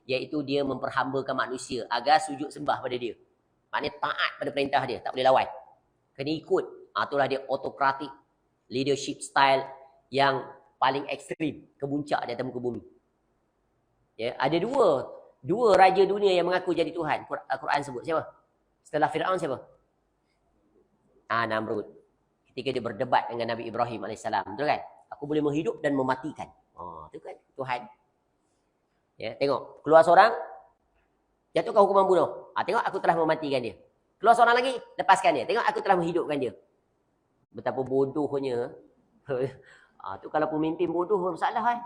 A: iaitu dia memperhambakan manusia agar sujud sembah pada dia. Maknanya taat pada perintah dia, tak boleh lawan. Kena ikut. Itulah dia autocratic leadership style yang paling ekstrim, kemuncak di atas muka bumi. Ya, ada dua raja dunia yang mengaku jadi Tuhan. Quran sebut siapa? Setelah Firaun siapa? Namrud. Ketika dia berdebat dengan Nabi Ibrahim AS. Betul kan? Aku boleh menghidup dan mematikan. Itu kan Tuhan. Ya, tengok. Keluar seorang, jatuhkan hukuman bunuh. Tengok, aku telah mematikan dia. Keluar seorang lagi, lepaskan dia. Tengok, aku telah menghidupkan dia. Betapa bodohnya. Tu kalau pemimpin bodoh, masalah.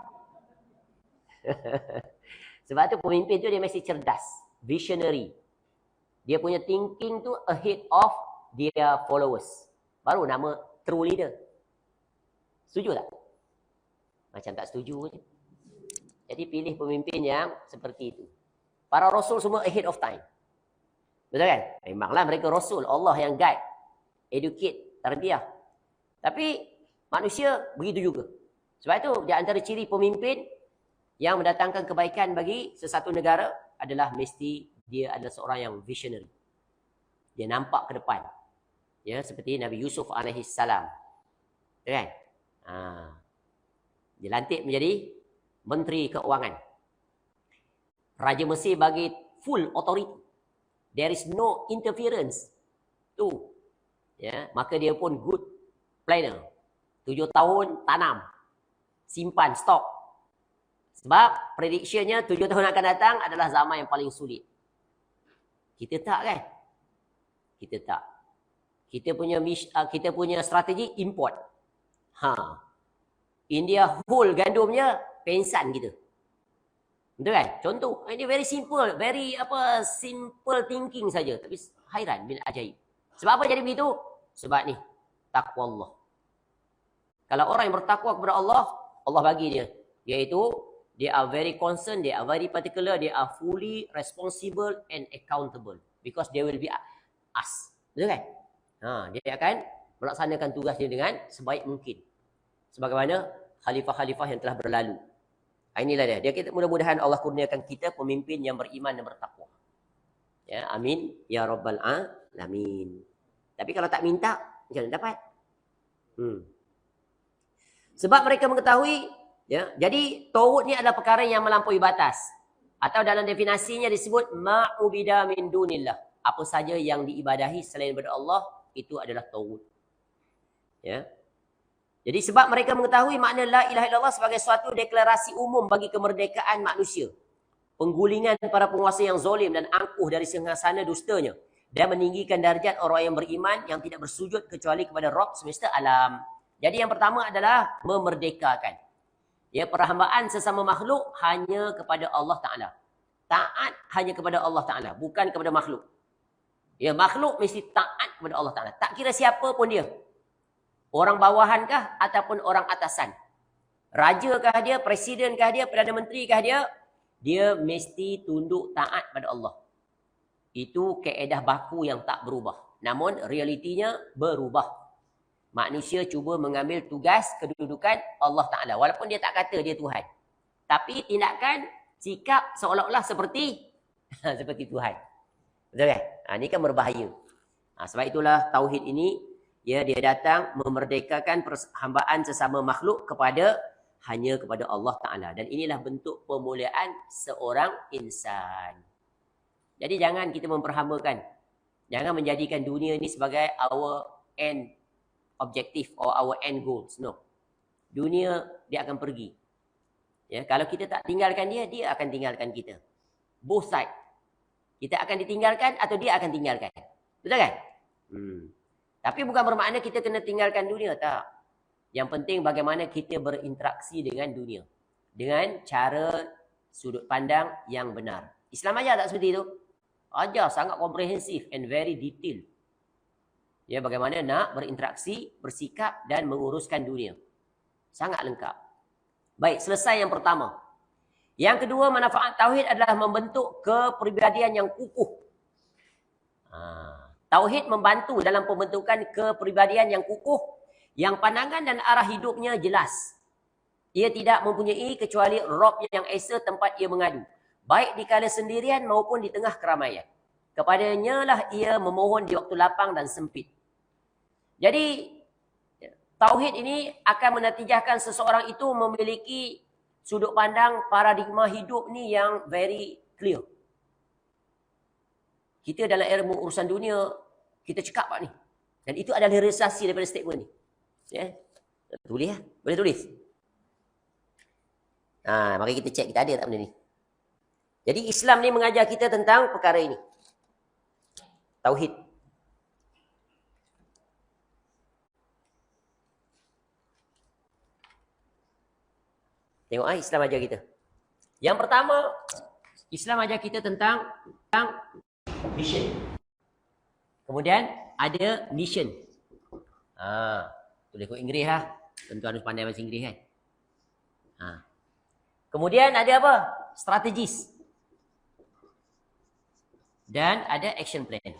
A: Sebab tu pemimpin tu dia mesti cerdas. Visionary. Dia punya thinking tu ahead of their followers. Baru nama true leader. Setuju tak? Macam tak setuju je. Jadi pilih pemimpin yang seperti itu. Para rasul semua ahead of time. Betul kan? Memanglah mereka rasul. Allah yang guide. Educate. Tarbiyah. Tapi manusia begitu juga. Sebab itu di antara ciri pemimpin yang mendatangkan kebaikan bagi sesuatu negara adalah mesti dia adalah seorang yang visionary. Dia nampak ke depan. Ya, seperti Nabi Yusuf alaihissalam. Kan? Dilantik menjadi Menteri Keuangan. Raja Mesir bagi full authority. There is no interference. Tu. Ya, maka dia pun good planner. 7 tahun tanam. Simpan stok. Sebab predictionnya 7 tahun akan datang adalah zaman yang paling sulit. Kita tak kan? Kita tak. Kita punya strategi import. India whole gandumnya pensan kita. Betul kan? Contoh, ini very simple, simple thinking saja, tapi hairan bila ajaib. Sebab apa jadi begitu? Sebab ni takwa Allah. Kalau orang yang bertakwa kepada Allah, Allah bagi dia, iaitu they are very concerned, they are very particular, they are fully responsible and accountable because they will be us. Betul kan? Dia akan melaksanakan tugas dia dengan sebaik mungkin. Sebagaimana khalifah-khalifah yang telah berlalu. Inilah dia. Kita mudah-mudahan Allah kurniakan kita pemimpin yang beriman dan bertakwa. Ya, amin ya rabbal alamin. Tapi kalau tak minta, macam mana dapat? Sebab mereka mengetahui, ya, jadi tauhid ni adalah perkara yang melampaui batas. Atau dalam definisinya disebut ma'ubida min dunillah. Apa saja yang diibadahi selain daripada Allah, itu adalah tauhid. Ya. Jadi sebab mereka mengetahui makna la ilaha illallah sebagai suatu deklarasi umum bagi kemerdekaan manusia. Penggulingan para penguasa yang zalim dan angkuh dari singgasana dustanya. Dan meninggikan darjat orang yang beriman yang tidak bersujud kecuali kepada Rabb semesta alam. Jadi yang pertama adalah memerdekakan. Ya, perhambaan sesama makhluk hanya kepada Allah Ta'ala. Taat hanya kepada Allah Ta'ala, bukan kepada makhluk. Ya, makhluk mesti taat kepada Allah Ta'ala. Tak kira siapa pun dia. Orang bawahankah ataupun orang atasan. Rajakah dia, presidenkah dia, Perdana Menterikah dia, dia mesti tunduk taat pada Allah. Itu kaedah baku yang tak berubah. Namun realitinya berubah. Manusia cuba mengambil tugas kedudukan Allah Ta'ala. Walaupun dia tak kata dia Tuhan. Tapi tindakan, sikap seolah-olah seperti seperti Tuhan. Betul kan? Ini kan berbahaya. Sebab itulah tauhid ini, ya, dia datang memerdekakan perhambaan sesama makhluk hanya kepada Allah Ta'ala. Dan inilah bentuk pemuliaan seorang insan. Jadi jangan kita memperhambakan. Jangan menjadikan dunia ini sebagai our end objective or our end goals. No. Dunia dia akan pergi. Ya, kalau kita tak tinggalkan dia, dia akan tinggalkan kita. Both side. Kita akan ditinggalkan atau dia akan tinggalkan. Betul kan? Tapi bukan bermakna kita kena tinggalkan dunia. Tak. Yang penting bagaimana kita berinteraksi dengan dunia. Dengan cara sudut pandang yang benar. Islam ajar tak seperti itu? Ajar sangat komprehensif and very detailed. Ya, bagaimana nak berinteraksi, bersikap dan menguruskan dunia. Sangat lengkap. Baik, selesai yang pertama. Yang kedua, manfaat tauhid adalah membentuk kepribadian yang kukuh. Tauhid membantu dalam pembentukan kepribadian yang kukuh, yang pandangan dan arah hidupnya jelas. Ia tidak mempunyai kecuali Rabb yang esa tempat ia mengadu. Baik di kala sendirian maupun di tengah keramaian. Kepadanya lah ia memohon di waktu lapang dan sempit. Jadi tauhid ini akan menatijahkan seseorang itu memiliki sudut pandang paradigma hidup ni yang very clear. Kita dalam ilmu urusan dunia, kita cakap apa ni? Dan itu adalah realisasi daripada statement ni. Ya. Tulis lah. Boleh tulis. Mari kita cek kita ada tak benda ni. Jadi Islam ni mengajar kita tentang perkara ini. Tauhid. Tengok Islam ajar kita. Yang pertama, Islam ajar kita tentang vision. Kemudian ada mission. Tulis ikut Inggeris lah. Tentu harus pandai bahasa Inggeris kan. Kemudian ada apa? Strategis. Dan ada action plan.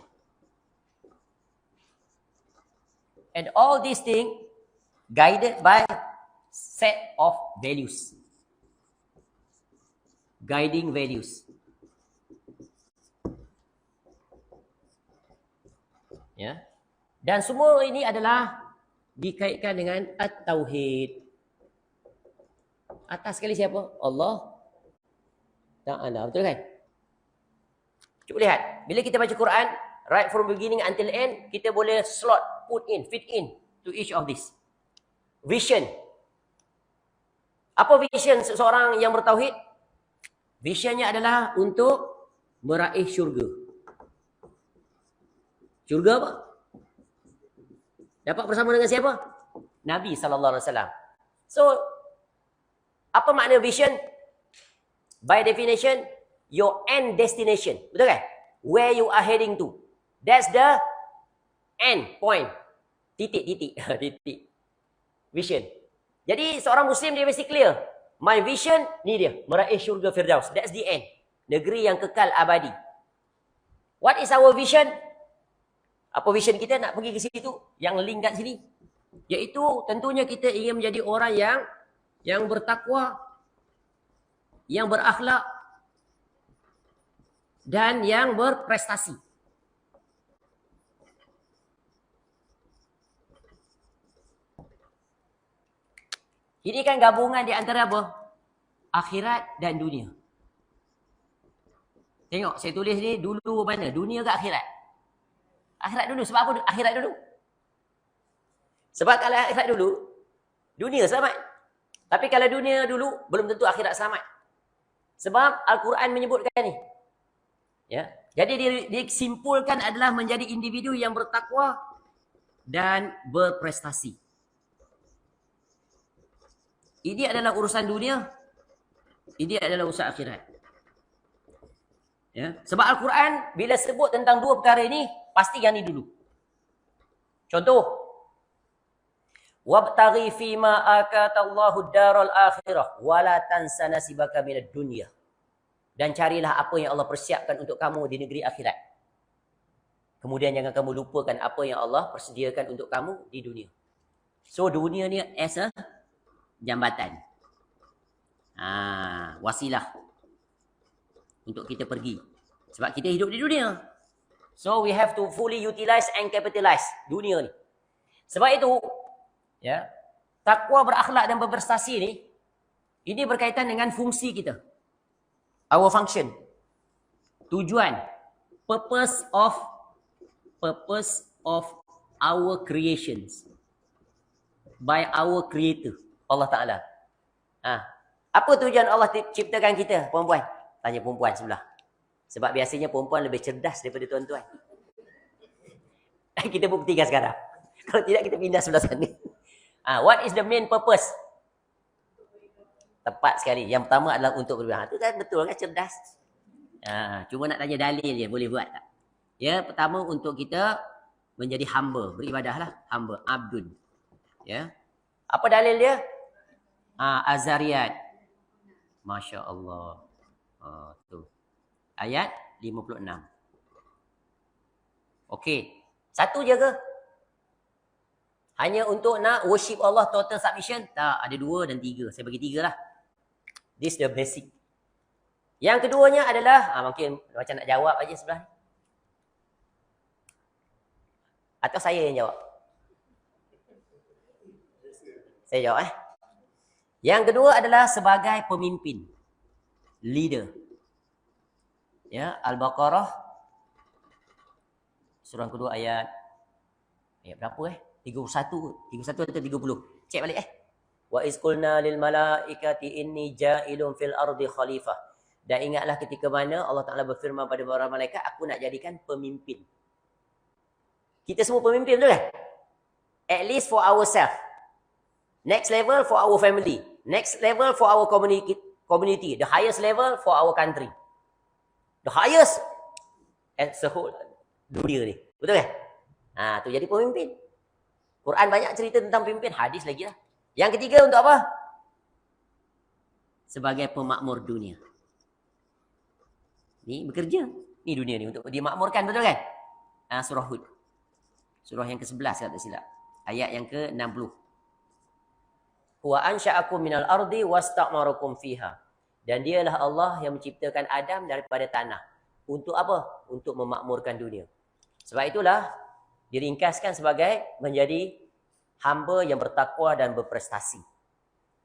A: And all these things guided by set of values. Guiding values. Ya. Dan semua ini adalah dikaitkan dengan at-tauhid. Atas sekali siapa? Allah Ta'ala. Betul kan? Cuba lihat. Bila kita baca Quran, right from beginning until end, kita boleh slot, put in, fit in to each of this. Vision. Apa vision seseorang yang bertauhid? Visionnya adalah untuk meraih syurga. Syurga apa? Dapat bersama dengan siapa? Nabi SAW. So, apa makna vision? By definition, your end destination. Betul kan? Where you are heading to. That's the end point. Titik. Titik. Vision. Jadi seorang Muslim dia mesti clear. My vision, ni dia. Meraih syurga Firdaus. That's the end. Negeri yang kekal abadi. What is our vision? Apa vision kita nak pergi ke situ? Yang link kat sini. Iaitu tentunya kita ingin menjadi orang yang bertakwa, yang berakhlak, dan yang berprestasi. Ini kan gabungan di antara apa? Akhirat dan dunia. Tengok, saya tulis ni dulu mana? Dunia ke akhirat? Akhirat dulu. Sebab apa akhirat dulu? Sebab kalau akhirat dulu, dunia selamat. Tapi kalau dunia dulu, belum tentu akhirat selamat. Sebab Al-Quran menyebutkan ni. Ya. Jadi disimpulkan adalah menjadi individu yang bertakwa dan berprestasi. Ini adalah urusan dunia. Ini adalah urusan akhirat. Ya. Sebab Al-Quran bila sebut tentang dua perkara ini, pasti yang ni dulu. Contoh. Wabtaghi fima akatallahu daral akhirah wala tansa nasibaka minad dunya. Dan carilah apa yang Allah persiapkan untuk kamu di negeri akhirat. Kemudian jangan kamu lupakan apa yang Allah persediakan untuk kamu di dunia. So dunia ni as a jambatan. Wasilah untuk kita pergi. Sebab kita hidup di dunia. So we have to fully utilize and capitalize dunia ni. Sebab itu, ya, takwa, berakhlak dan berprestasi ni, ini berkaitan dengan fungsi kita. Our function. Tujuan. Purpose of our creations. By our creator. Allah Ta'ala. Apa tujuan Allah ciptakan kita, perempuan? Tanya perempuan sebelah. Sebab biasanya perempuan lebih cerdas daripada tuan-tuan. Kita buktikan sekarang. Kalau tidak, kita pindah sebelah sana. What is the main purpose? Tepat sekali. Yang pertama adalah untuk berubah. Itu kan betul kan, cerdas. Cuma nak tanya dalil je, boleh buat tak? Ya, pertama untuk kita menjadi hamba, beribadahlah, hamba, abdun. Ya. Apa dalil dia? Az-Zariyat. Masya Allah. Tu. Ayat 56. Okey. Satu je ke? Hanya untuk nak worship Allah total submission? Tak, ada 2 dan 3. Saya bagi 3 lah. This the basic. Yang keduanya adalah, mungkin macam nak jawab aja sebelah ni. Atau saya yang jawab? Saya jawab Yang kedua adalah sebagai pemimpin, leader. Ya, Al-Baqarah surah kedua ayat berapa 31 atau 30. Cek balik Wa iz qulna lil malaikati inni ja'ilun fil ardi khalifah. Dan ingatlah ketika mana Allah Taala berfirman pada para malaikat, aku nak jadikan pemimpin. Kita semua pemimpin, betul kan? At least for ourselves. Next level for our family. Next level for our community. The highest level for our country. The highest as a whole dunia ni. Betul kan? Tu jadi pemimpin. Quran banyak cerita tentang pemimpin, hadis lagi lah. Yang ketiga untuk apa? Sebagai pemakmur dunia. Ni bekerja. Ni dunia ni untuk dimakmurkan, betul kan? Surah Hud. Surah yang ke-11 kalau tak silap. Ayat yang ke-60. Wa ansha'akum minal ardi wasta'marakum fiha. Dan dialah Allah yang menciptakan Adam daripada tanah. Untuk apa? Untuk memakmurkan dunia. Sebab itulah diringkaskan sebagai menjadi hamba yang bertakwa dan berprestasi.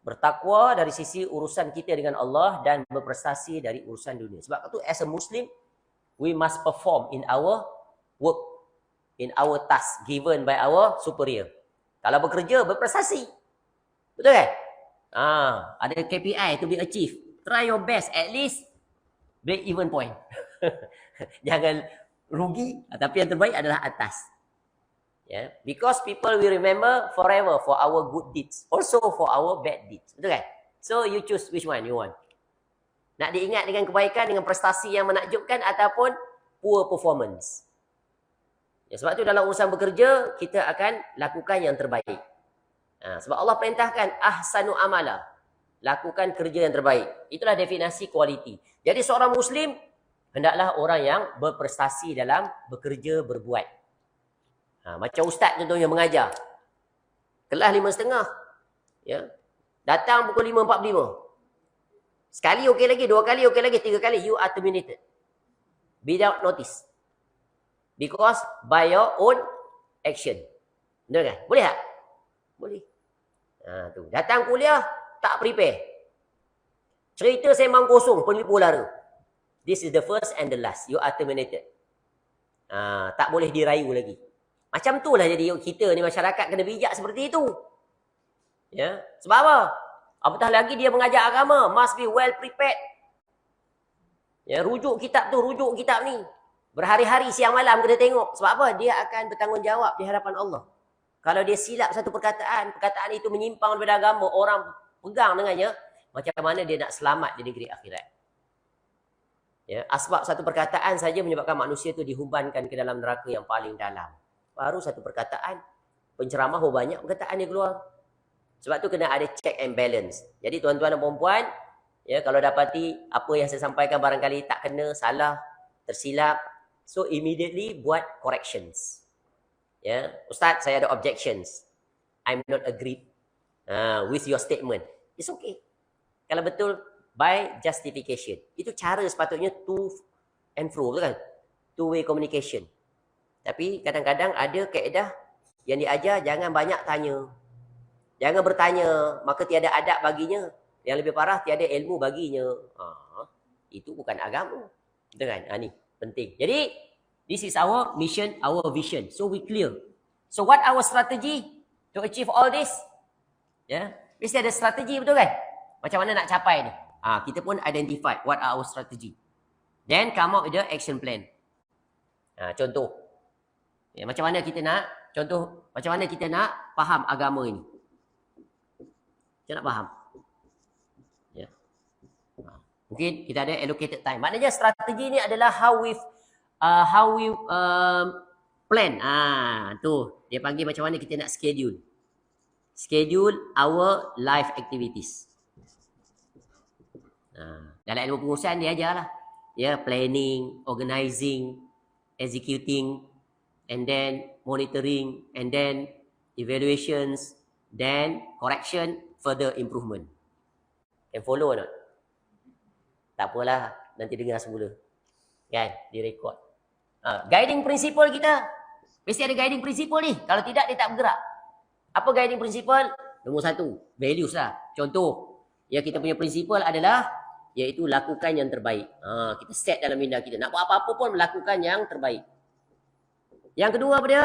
A: Bertakwa dari sisi urusan kita dengan Allah dan berprestasi dari urusan dunia. Sebab itu as a Muslim, we must perform in our work, in our task given by our superior. Kalau bekerja, berprestasi. Betul kan? Ada KPI to be achieved. Try your best, at least break even point. Jangan rugi, tapi yang terbaik adalah atas. Yeah. Because people will remember forever for our good deeds. Also for our bad deeds. Betul kan? So you choose which one you want. Nak diingat dengan kebaikan, dengan prestasi yang menakjubkan ataupun poor performance. Ya, sebab tu dalam urusan bekerja, kita akan lakukan yang terbaik. Sebab Allah perintahkan ahsanu amala. Lakukan kerja yang terbaik. Itulah definisi kualiti. Jadi seorang Muslim, hendaklah orang yang berprestasi dalam bekerja, berbuat. Macam ustaz contohnya mengajar. Kelas 5.30. Ya. Datang pukul 5.45. Sekali okey lagi, 2 kali okey lagi, 3 kali, you are terminated. Without notice. Because by your own action. Betul kan? Boleh tak? Boleh. Tu. Datang kuliah, tak prepare. Cerita sembang kosong, penipu lara. This is the first and the last. You are terminated. Tak boleh dirayu lagi. Macam tu lah jadi kita ni masyarakat kena bijak seperti itu. Ya. Sebab apa? Apatah lagi dia mengajar agama. Must be well prepared. Ya, rujuk kitab tu, rujuk kitab ni. Berhari-hari siang malam kena tengok. Sebab apa? Dia akan bertanggungjawab di hadapan Allah. Kalau dia silap satu perkataan, perkataan itu menyimpang daripada agama, orang pegang dengannya, macam mana dia nak selamat di negeri akhirat. Ya, asbab satu perkataan saja menyebabkan manusia itu dihubankan ke dalam neraka yang paling dalam. Baru satu perkataan, penceramah banyak perkataan dia keluar. Sebab tu kena ada check and balance. Jadi tuan-tuan dan puan-puan, ya, kalau dapati apa yang saya sampaikan barangkali tak kena, salah, tersilap, so immediately buat corrections. Ya, Ustaz, saya ada objections. I'm not agreed with your statement. It's okay. Kalau betul, by justification. Itu cara sepatutnya to and fro, betul kan? Two-way communication. Tapi kadang-kadang ada kaedah yang diajar, jangan banyak tanya. Jangan bertanya, maka tiada adab baginya. Yang lebih parah, tiada ilmu baginya. Itu bukan agama. Betul kan? Ni penting. Jadi, this is our mission, our vision. So, we clear. So, what our strategy to achieve all this? Ya, mesti ada strategi, betul kan? Macam mana nak capai ni? Kita pun identify what are our strategy. Then, come up with the action plan. Contoh. Ya, macam mana kita nak, contoh, macam mana kita nak faham agama ini? Kita nak faham. Ya. Mungkin kita ada allocated time. Maknanya strategi ni adalah how we plan. Tu dia panggil macam mana kita nak schedule. Schedule our life activities. Dalam ilmu pengurusan dia ajarlah. Ya, planning, organizing, executing, and then monitoring, and then evaluations, then correction, further improvement. Can follow or not? Tak apalah, nanti dengar semula. Kan? Direkod. Guiding principle kita. Mesti ada guiding principle ni. Kalau tidak, dia tak bergerak. Apa guiding principle? Nombor satu, values lah. Contoh, yang kita punya prinsipal adalah iaitu lakukan yang terbaik. Kita set dalam minda kita. Nak buat apa-apa pun lakukan yang terbaik. Yang kedua apa dia?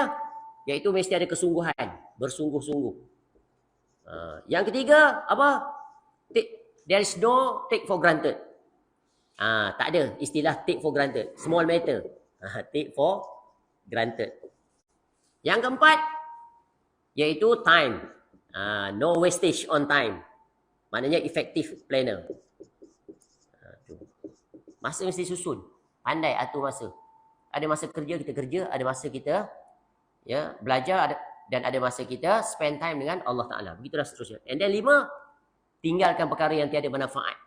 A: Iaitu mesti ada kesungguhan. Bersungguh-sungguh. Yang ketiga apa? There is no take for granted. Tak ada istilah take for granted. Small matter. Take for granted. Yang keempat, iaitu time. No wastage on time. Maknanya effective planner. Masa mesti susun. Pandai atur masa. Ada masa kerja, kita kerja. Ada masa kita belajar. Dan ada masa kita spend time dengan Allah Ta'ala. Begitulah seterusnya. And then 5, tinggalkan perkara yang tiada manfaat.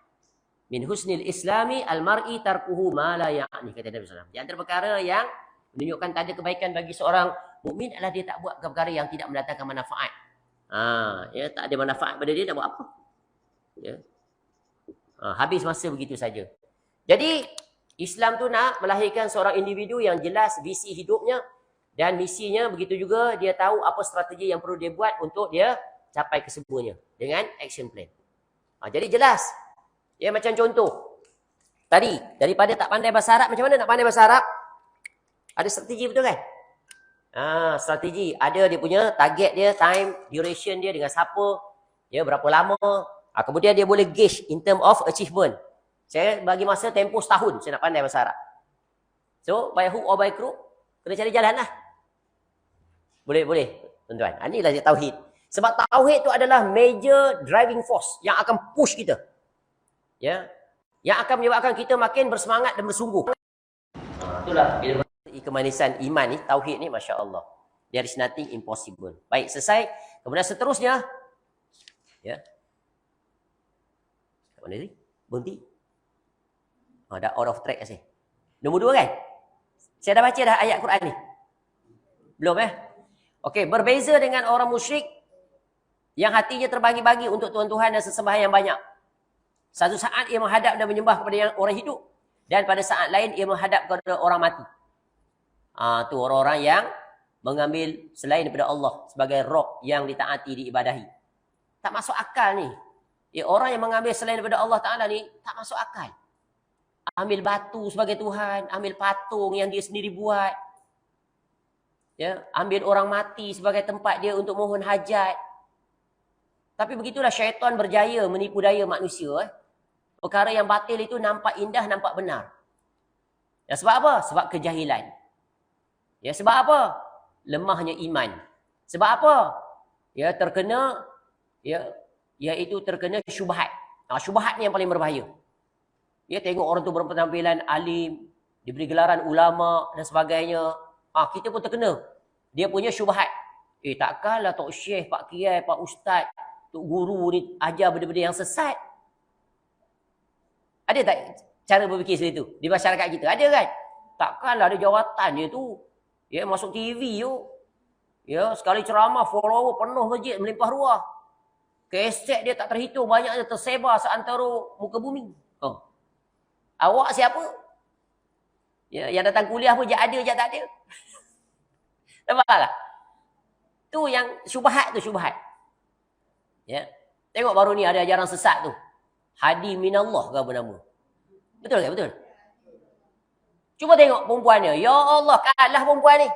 A: Min husnil islami al-mar'i tarkuhu ma la ya'ni, kata Nabi SAW. Di antara perkara yang menunjukkan tak ada kebaikan bagi seorang mukmin adalah dia tak buat perkara yang tidak mendatangkan manfaat. Tak ada manfaat pada dia, tak buat apa. Habis masa begitu saja. Jadi Islam tu nak melahirkan seorang individu yang jelas visi hidupnya dan misinya, begitu juga dia tahu apa strategi yang perlu dia buat untuk dia capai kesemuanya dengan action plan. Jadi jelas. Macam contoh tadi, daripada tak pandai bahasa Arab, macam mana nak pandai bahasa Arab? Ada strategi, betul kan? Strategi. Ada dia punya target dia, time, duration dia dengan siapa, berapa lama. Kemudian dia boleh gauge in term of achievement. Saya bagi masa tempoh setahun saya nak pandai bahasa Arab. So, by hook or by crook, kena cari jalan lah. Boleh, tuan-tuan. Inilah tauhid. Sebab tauhid tu adalah major driving force yang akan push kita. Yang akan menyebabkan kita makin bersemangat dan bersungguh. Itulah bila kemanisan iman ni, tauhid ni, Masya Allah. There is nothing impossible. Baik, selesai. Kemudian seterusnya. Mana ni? Berhenti. Dah out of track saya. Nombor 2 kan? Saya dah baca dah ayat Quran ni. Belum Okey, berbeza dengan orang musyrik yang hatinya terbagi-bagi untuk tuhan-tuhan dan sesembahan yang banyak. Satu saat ia menghadap dan menyembah kepada orang hidup, dan pada saat lain ia menghadap kepada orang mati. Tu orang-orang yang mengambil selain daripada Allah sebagai roh yang ditaati, diibadahi. Tak masuk akal ni. Orang yang mengambil selain daripada Allah Ta'ala ni tak masuk akal. Ambil batu sebagai Tuhan, ambil patung yang dia sendiri buat. Ambil orang mati sebagai tempat dia untuk mohon hajat. Tapi begitulah syaitan berjaya menipu daya manusia. Perkara yang batil itu nampak indah, nampak benar. Sebab apa? Sebab kejahilan. Sebab apa? Lemahnya iman. Sebab apa? Terkena iaitu terkena syubhat. Syubhat ni yang paling berbahaya. Tengok orang tu berpenampilan alim, diberi gelaran ulama dan sebagainya. Kita pun terkena. Dia punya syubhat. Takkanlah Tok Syekh, Pak Kiai, Pak Ustaz, Tok Guru ni ajar benda-benda yang sesat. Ada tak cara berfikir seperti itu di masyarakat kita? Ada kan? Takkanlah ada jawatan dia tu. Masuk TV tu. Sekali ceramah, follower penuh masjid, melimpah ruah. Keset dia tak terhitung, banyaknya tersebar seantara muka bumi. Awak siapa? Yang datang kuliah pun jat ada, jat tak ada. Nampak tak? Tu yang syubhat tu, syubhat. Tengok baru ni ada ajaran sesat tu. Hadi minallah ke apa nama? Betul tak? Betul. Cuba tengok perempuannya. Ya Allah, kalah perempuan ni.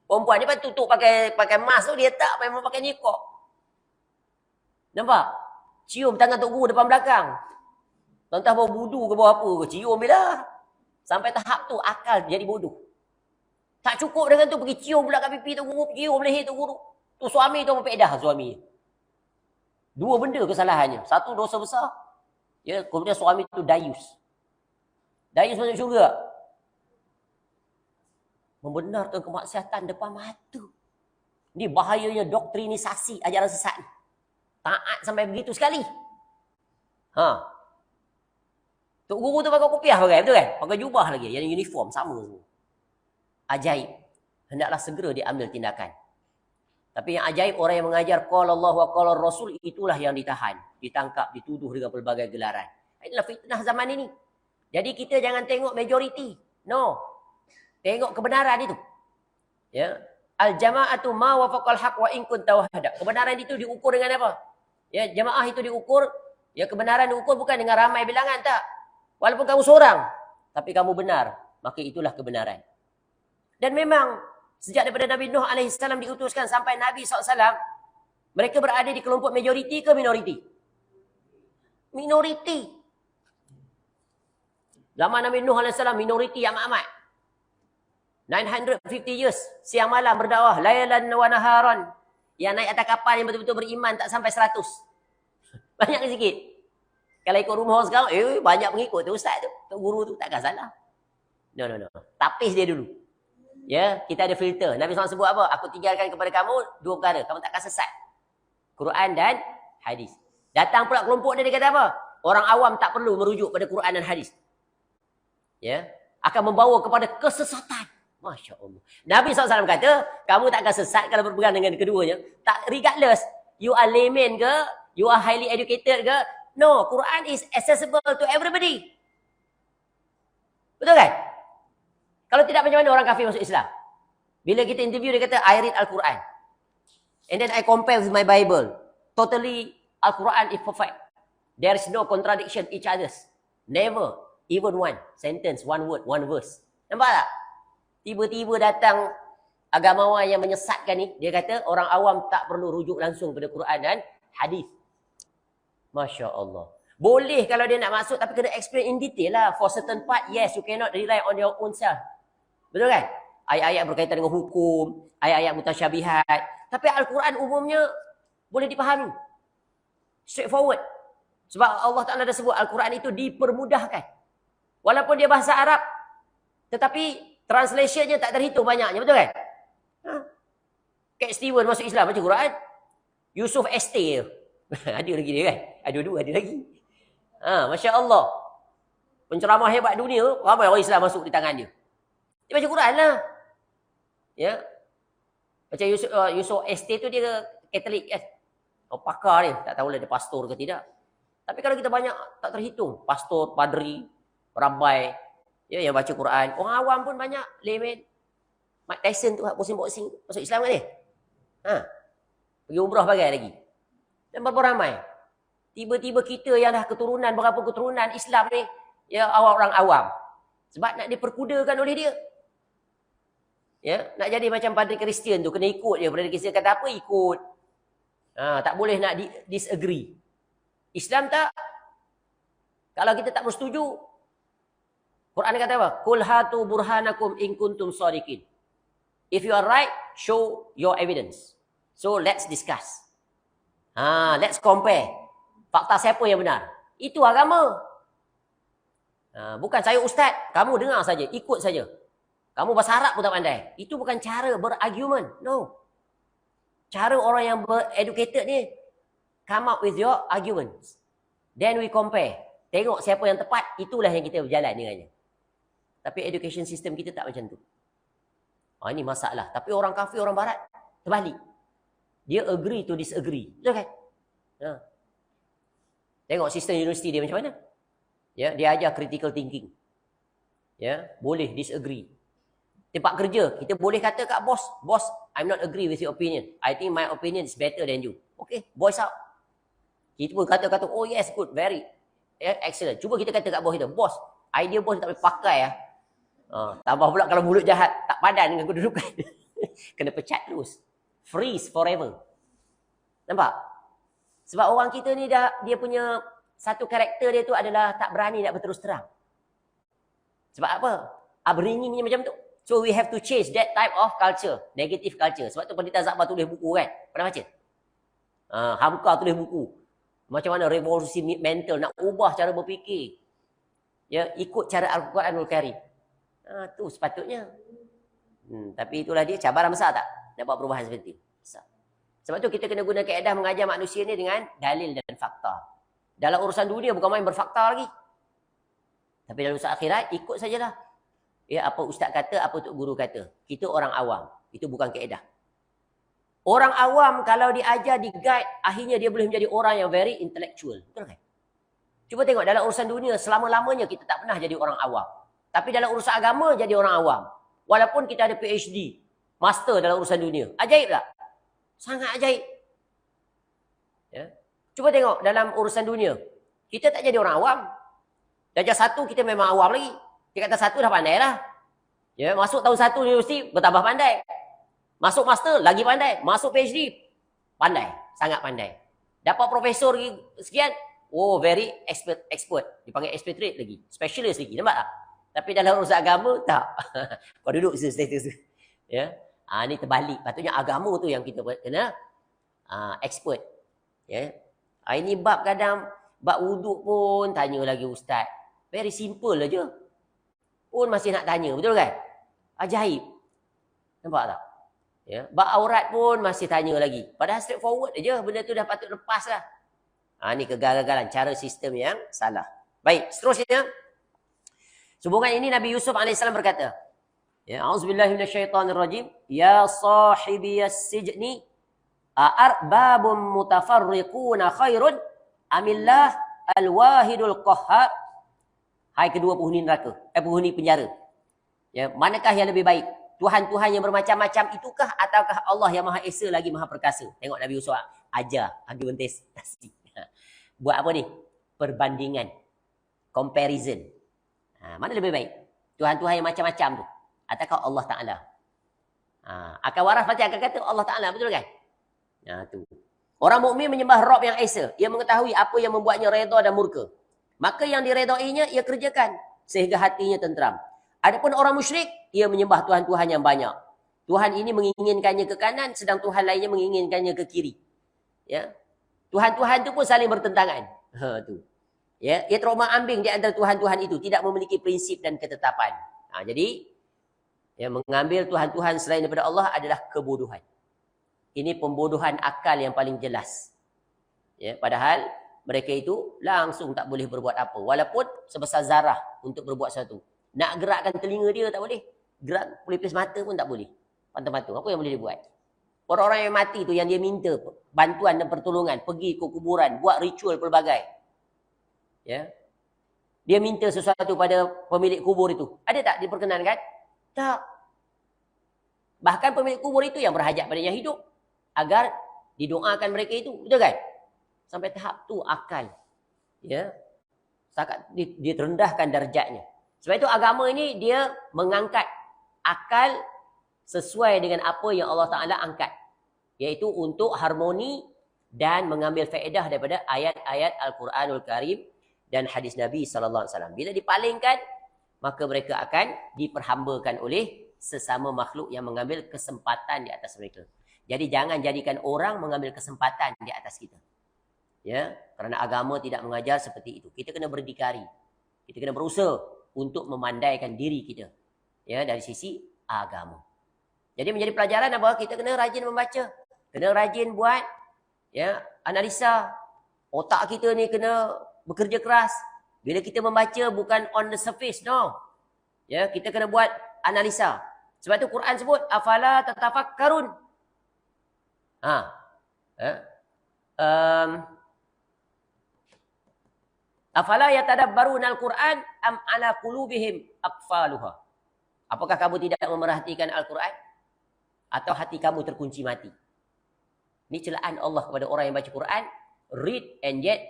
A: Perempuan ni tutup pakai mask tu, dia tak memang pakai niqab. Nampak? Cium tangan Tok Guru depan belakang. Entah bawa budu ke bawa apa ke, cium bila. Sampai tahap tu akal jadi bodoh. Tak cukup dengan tu, pergi cium pula kat pipi Tok Guru, cium leher Tok Guru. Tu suami tu mempedah suami. Dua benda kesalahannya. Satu, dosa besar. Kemudian suami tu dayus. Dayus masuk syurga. Membenarkan kemaksiatan depan mata. Ini bahayanya doktrinisasi ajaran sesat ni. Taat sampai begitu sekali. Tok Guru tu pakai kopiah pakai, betul kan? Pakai jubah lagi, yang uniform sama semua. Ajaib. Hendaklah segera diambil tindakan. Tapi yang ajaib, orang yang mengajar qala Allah wa qala Rasul, itulah yang ditahan, ditangkap, dituduh dengan pelbagai gelaran. Inilah fitnah zaman ini. Jadi kita jangan tengok majoriti. No. Tengok kebenaran itu. Al-jama'atu ma wafaqal haq wa in kunta wahda. Kebenaran itu diukur dengan apa? Ya, jamaah itu diukur, ya kebenaran diukur bukan dengan ramai bilangan, tak. Walaupun kamu seorang, tapi kamu benar, maka itulah kebenaran. Dan memang sejak daripada Nabi Nuh alaihissalam diutuskan sampai Nabi SAW, mereka berada di kelompok majoriti ke minoriti? Minoriti. Zaman Nabi Nuh alaihissalam minoriti amat-amat. 950 years siang malam berdakwah, lailan wa naharan. Yang naik atas kapal yang betul-betul beriman tak sampai 100. Banyak ke sikit? Kalau ikut rumah sekarang, banyak pengikut tu ustaz tu, tok guru tu, takkan salah. No. Tapis dia dulu. Ya, kita ada filter. Nabi SAW sebut apa? Aku tinggalkan kepada kamu dua perkara, kamu takkan sesat. Quran dan hadis. Datang pula kelompok dia kata apa? Orang awam tak perlu merujuk pada Quran dan hadis. Ya, akan membawa kepada kesesatan. Masya Allah. Nabi SAW kata, kamu tak akan sesat kalau berpegang dengan keduanya. Tak, regardless, you are layman ke, you are highly educated ke. No, Quran is accessible to everybody. Betul kan? Kalau tidak, macam mana orang kafir masuk Islam? Bila kita interview, dia kata, I read Al-Quran. And then I compare with my Bible. Totally, Al-Quran is perfect. There is no contradiction each others. Never. Even one sentence, one word, one verse. Nampak tak? Tiba-tiba datang agamawan yang menyesatkan ni. Dia kata orang awam tak perlu rujuk langsung pada Quran dan hadis. Masya Allah. Boleh kalau dia nak masuk, tapi kena explain in detail lah. For certain part, yes, you cannot rely on your own self. Betul kan? Ayat-ayat berkaitan dengan hukum, ayat-ayat mutasyabihat. Tapi Al-Quran umumnya boleh dipahami. Straightforward. Sebab Allah Ta'ala dah sebut Al-Quran itu dipermudahkan. Walaupun dia bahasa Arab, tetapi translationnya tak terhitung banyaknya. Betul kan? Cat Stewart masuk Islam baca Quran. Yusuf Estate. Ada lagi dia kan? Ada dua, ada lagi. Masya Allah. Penceramah hebat dunia, ramai orang Islam masuk di tangan dia. Dia baca Quran lah. Ya. Macam Yusuf Estate tu dia Katolik kan? Pakar dia. Tak tahulah dia pastor ke tidak. Tapi kalau kita banyak, tak terhitung. Pastor, padri, rabai, ya, yang baca Quran. Orang awam pun banyak. Layman. Mike Tyson tu, boxing-boxing. Masuk Islam kan dia? Pergi umrah bagai lagi. Dan berapa ramai. Tiba-tiba kita yang dah keturunan, berapa keturunan Islam ni, ya, orang awam. Sebab nak diperkudakan oleh dia. Ya, nak jadi macam padri Kristian tu, kena ikut dia. Padri Kristian kata apa, ikut. Tak boleh nak disagree. Islam tak. Kalau kita tak bersetuju, Quran kata apa? Qul hatu burhanakum in kuntum shadiqin. If you are right, show your evidence. So let's discuss. Let's compare. Fakta siapa yang benar? Itu agama. Bukan saya ustaz, kamu dengar saja, ikut saja. Kamu bahasa Arab pun tak pandai. Itu bukan cara berargument. No. Cara orang yang bereducated ni, come up with your arguments. Then we compare. Tengok siapa yang tepat, itulah yang kita berjalan dengannya. Tapi education system kita tak macam tu. Ini masalah. Tapi orang kafir, orang barat, terbalik. Dia agree to disagree. Betul kan? Tengok sistem universiti dia macam mana. Ya, dia ajar critical thinking. Ya, boleh disagree. Tempat kerja, kita boleh kata kat bos, bos, I'm not agree with your opinion. I think my opinion is better than you. Okay, voice out. Kita pun kata-kata, oh yes, good, very excellent. Cuba kita kata kat bos kita, bos, idea bos tak boleh pakai ya. Tambah pula kalau mulut jahat, tak padan dengan kedudukan. Kena pecat terus. Freeze forever. Nampak? Sebab orang kita ni dia punya satu karakter dia tu adalah tak berani nak berterus terang. Sebab apa? Upbringingnya macam tu. So we have to change that type of culture, negative culture. Sebab tu Pendeta Zakbar tulis buku kan? Pernah baca? Hamka tulis buku. Macam mana revolusi mental, nak ubah cara berfikir. Ya, ikut cara Al-Quranul Karim. Tu sepatutnya. Tapi itulah dia, cabaran besar tak? Nak buat perubahan seperti itu. Besar. Sebab tu kita kena guna kaedah mengajar manusia ni dengan dalil dan fakta. Dalam urusan dunia bukan main berfakta lagi. Tapi dalam urusan akhirat, ikut sajalah. Ya, apa ustaz kata, apa tok guru kata. Kita orang awam. Itu bukan kaedah. Orang awam kalau diajar, di-guide, akhirnya dia boleh menjadi orang yang very intellectual. Betul kan? Cuba tengok dalam urusan dunia, selama-lamanya kita tak pernah jadi orang awam. Tapi dalam urusan agama, jadi orang awam. Walaupun kita ada PhD. master dalam urusan dunia. Ajaib tak? Sangat ajaib. Ya. Cuba tengok dalam urusan dunia. Kita tak jadi orang awam. Darjah 1 kita memang awam lagi. Kita kata 1 dah pandai lah. Ya, masuk tahun 1 universiti bertambah pandai. Masuk master lagi pandai. Masuk PhD pandai, sangat pandai. Dapat profesor sekian, oh very expert. Dipanggil expatriate lagi, specialist lagi. Nampak tak? Tapi dalam urusan agama tak. Kau duduk status tu. Ya. Ni terbalik. Patutnya agama tu yang kita kena expert. Ya. Ini bab kadang bab wuduk pun tanya lagi ustaz. Very simple aja. Pun masih nak tanya, betul kan? Ajaib. Nampak tak? Ya, bab aurat pun masih tanya lagi. Padahal straightforward aja, benda tu dah patut lepas lah. Ni kegagalan cara sistem yang salah. Baik, seterusnya. Sehubungan ini Nabi Yusuf AS berkata, ya, A'udzubillahi minasyaitonirrajim, ya sahibiyas sijni a'arbabun mutafarriquna khairun amillah al-wahidul qahhar. Hai kedua penghuni neraka, penghuni penjara. Ya, manakah yang lebih baik? Tuhan-Tuhan yang bermacam-macam itukah ataukah Allah yang Maha Esa lagi Maha Perkasa? Tengok Nabi Yusuf ajar argumentasi. Buat apa ni? Perbandingan. Comparison. Mana lebih baik? Tuhan-Tuhan yang macam-macam tu ataukah Allah Ta'ala? Akan waras pasti akan kata Allah Ta'ala, betul kan? Tu. Orang mukmin menyembah Rabb yang Esa. Ia mengetahui apa yang membuatnya redha dan murka. Maka yang diredainya ia kerjakan sehingga hatinya tentram. Adapun orang musyrik, ia menyembah Tuhan-Tuhan yang banyak. Tuhan ini menginginkannya ke kanan, sedang Tuhan lainnya menginginkannya ke kiri. Ya, Tuhan-Tuhan itu pun saling bertentangan. Tu. Ya, ia terombang ambing di antara Tuhan-Tuhan itu, tidak memiliki prinsip dan ketetapan. Jadi, yang mengambil Tuhan-Tuhan selain daripada Allah adalah kebodohan. Ini pembodohan akal yang paling jelas. Ya, padahal mereka itu langsung tak boleh berbuat apa, walaupun sebesar zarah untuk berbuat sesuatu. Nak gerakkan telinga dia tak boleh. Gerak pelipis mata pun tak boleh. Pantung-pantung. Apa yang boleh dia buat? Orang-orang yang mati tu yang dia minta bantuan dan pertolongan. Pergi ke kuburan. Buat ritual pelbagai. Ya. Dia minta sesuatu pada pemilik kubur itu. Ada tak diperkenankan? Tak. Bahkan pemilik kubur itu yang berhajat pada yang hidup. Agar didoakan mereka itu. Betul kan? Sampai tahap tu akal. Ya. Sangat direndahkan darjatnya. Sebab itu agama ini dia mengangkat akal sesuai dengan apa yang Allah Ta'ala angkat. Iaitu untuk harmoni dan mengambil faedah daripada ayat-ayat Al-Quranul Karim dan hadis Nabi SAW. Bila dipalingkan, maka mereka akan diperhambakan oleh sesama makhluk yang mengambil kesempatan di atas mereka. Jadi jangan jadikan orang mengambil kesempatan di atas kita. Ya, kerana agama tidak mengajar seperti itu. Kita kena berdikari. Kita kena berusaha untuk memandaikan diri kita, ya, dari sisi agama. Jadi menjadi pelajaran apa? Kita kena rajin membaca, kena rajin buat, ya, analisa. Otak kita ni kena bekerja keras. Bila kita membaca bukan on the surface, no. Ya, kita kena buat analisa. Sebab tu Quran sebut afala tatafakkarun. Afala yatadabbaruna al-Quran am ala qulubihim aqfaluha. Apakah kamu tidak memerhatikan Al-Quran? Atau hati kamu terkunci mati? Ini celaan Allah kepada orang yang baca Quran, read and yet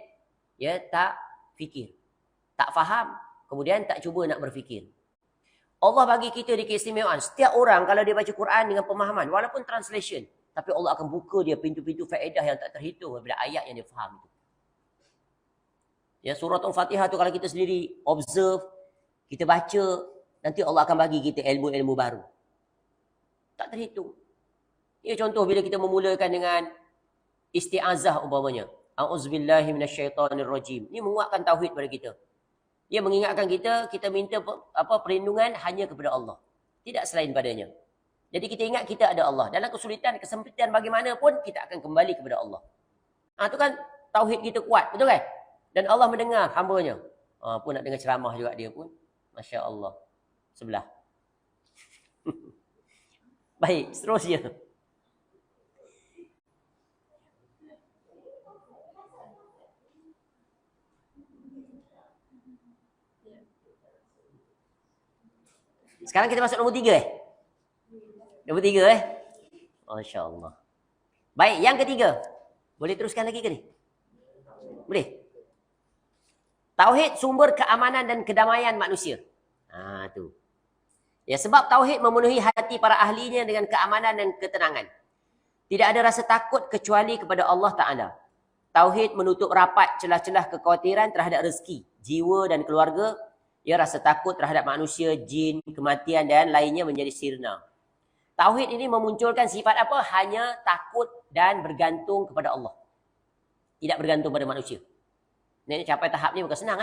A: ya tak fikir, tak faham, kemudian tak cuba nak berfikir. Allah bagi kita di keistimewaan. Setiap orang kalau dia baca Quran dengan pemahaman, walaupun translation, tapi Allah akan buka dia pintu-pintu faedah yang tak terhitung daripada ayat yang dia faham itu. Ya, surah Al-Fatihah tu kalau kita sendiri observe, kita baca, nanti Allah akan bagi kita ilmu-ilmu baru. Tak terhitung. Ya, contoh bila kita memulakan dengan isti'azah umpamanya. A'udzubillahi minasyaitonirrajim. Ini menguatkan tauhid pada kita. Dia mengingatkan kita minta perlindungan hanya kepada Allah. Tidak selain padanya. Jadi kita ingat kita ada Allah. Dalam kesulitan, kesempitan bagaimanapun, kita akan kembali kepada Allah. Itu kan tauhid kita kuat. Betul kan? Dan Allah mendengar hamba-Nya. Pun nak dengar ceramah juga dia pun. Masya Allah. Sebelah. Baik, seterusnya. Sekarang kita masuk nombor 3 Nombor 3 Masya Allah. Baik, yang ketiga. Boleh teruskan lagi ke ni? Boleh? Tauhid sumber keamanan dan kedamaian manusia. Tu. Ya, sebab tauhid memenuhi hati para ahlinya dengan keamanan dan ketenangan. Tidak ada rasa takut kecuali kepada Allah Ta'ala. Tauhid menutup rapat celah-celah kekhawatiran terhadap rezeki, jiwa dan keluarga. Ya, rasa takut terhadap manusia, jin, kematian dan lainnya menjadi sirna. Tauhid ini memunculkan sifat apa? Hanya takut dan bergantung kepada Allah. Tidak bergantung pada manusia. Ini capai tahap ni bukan senang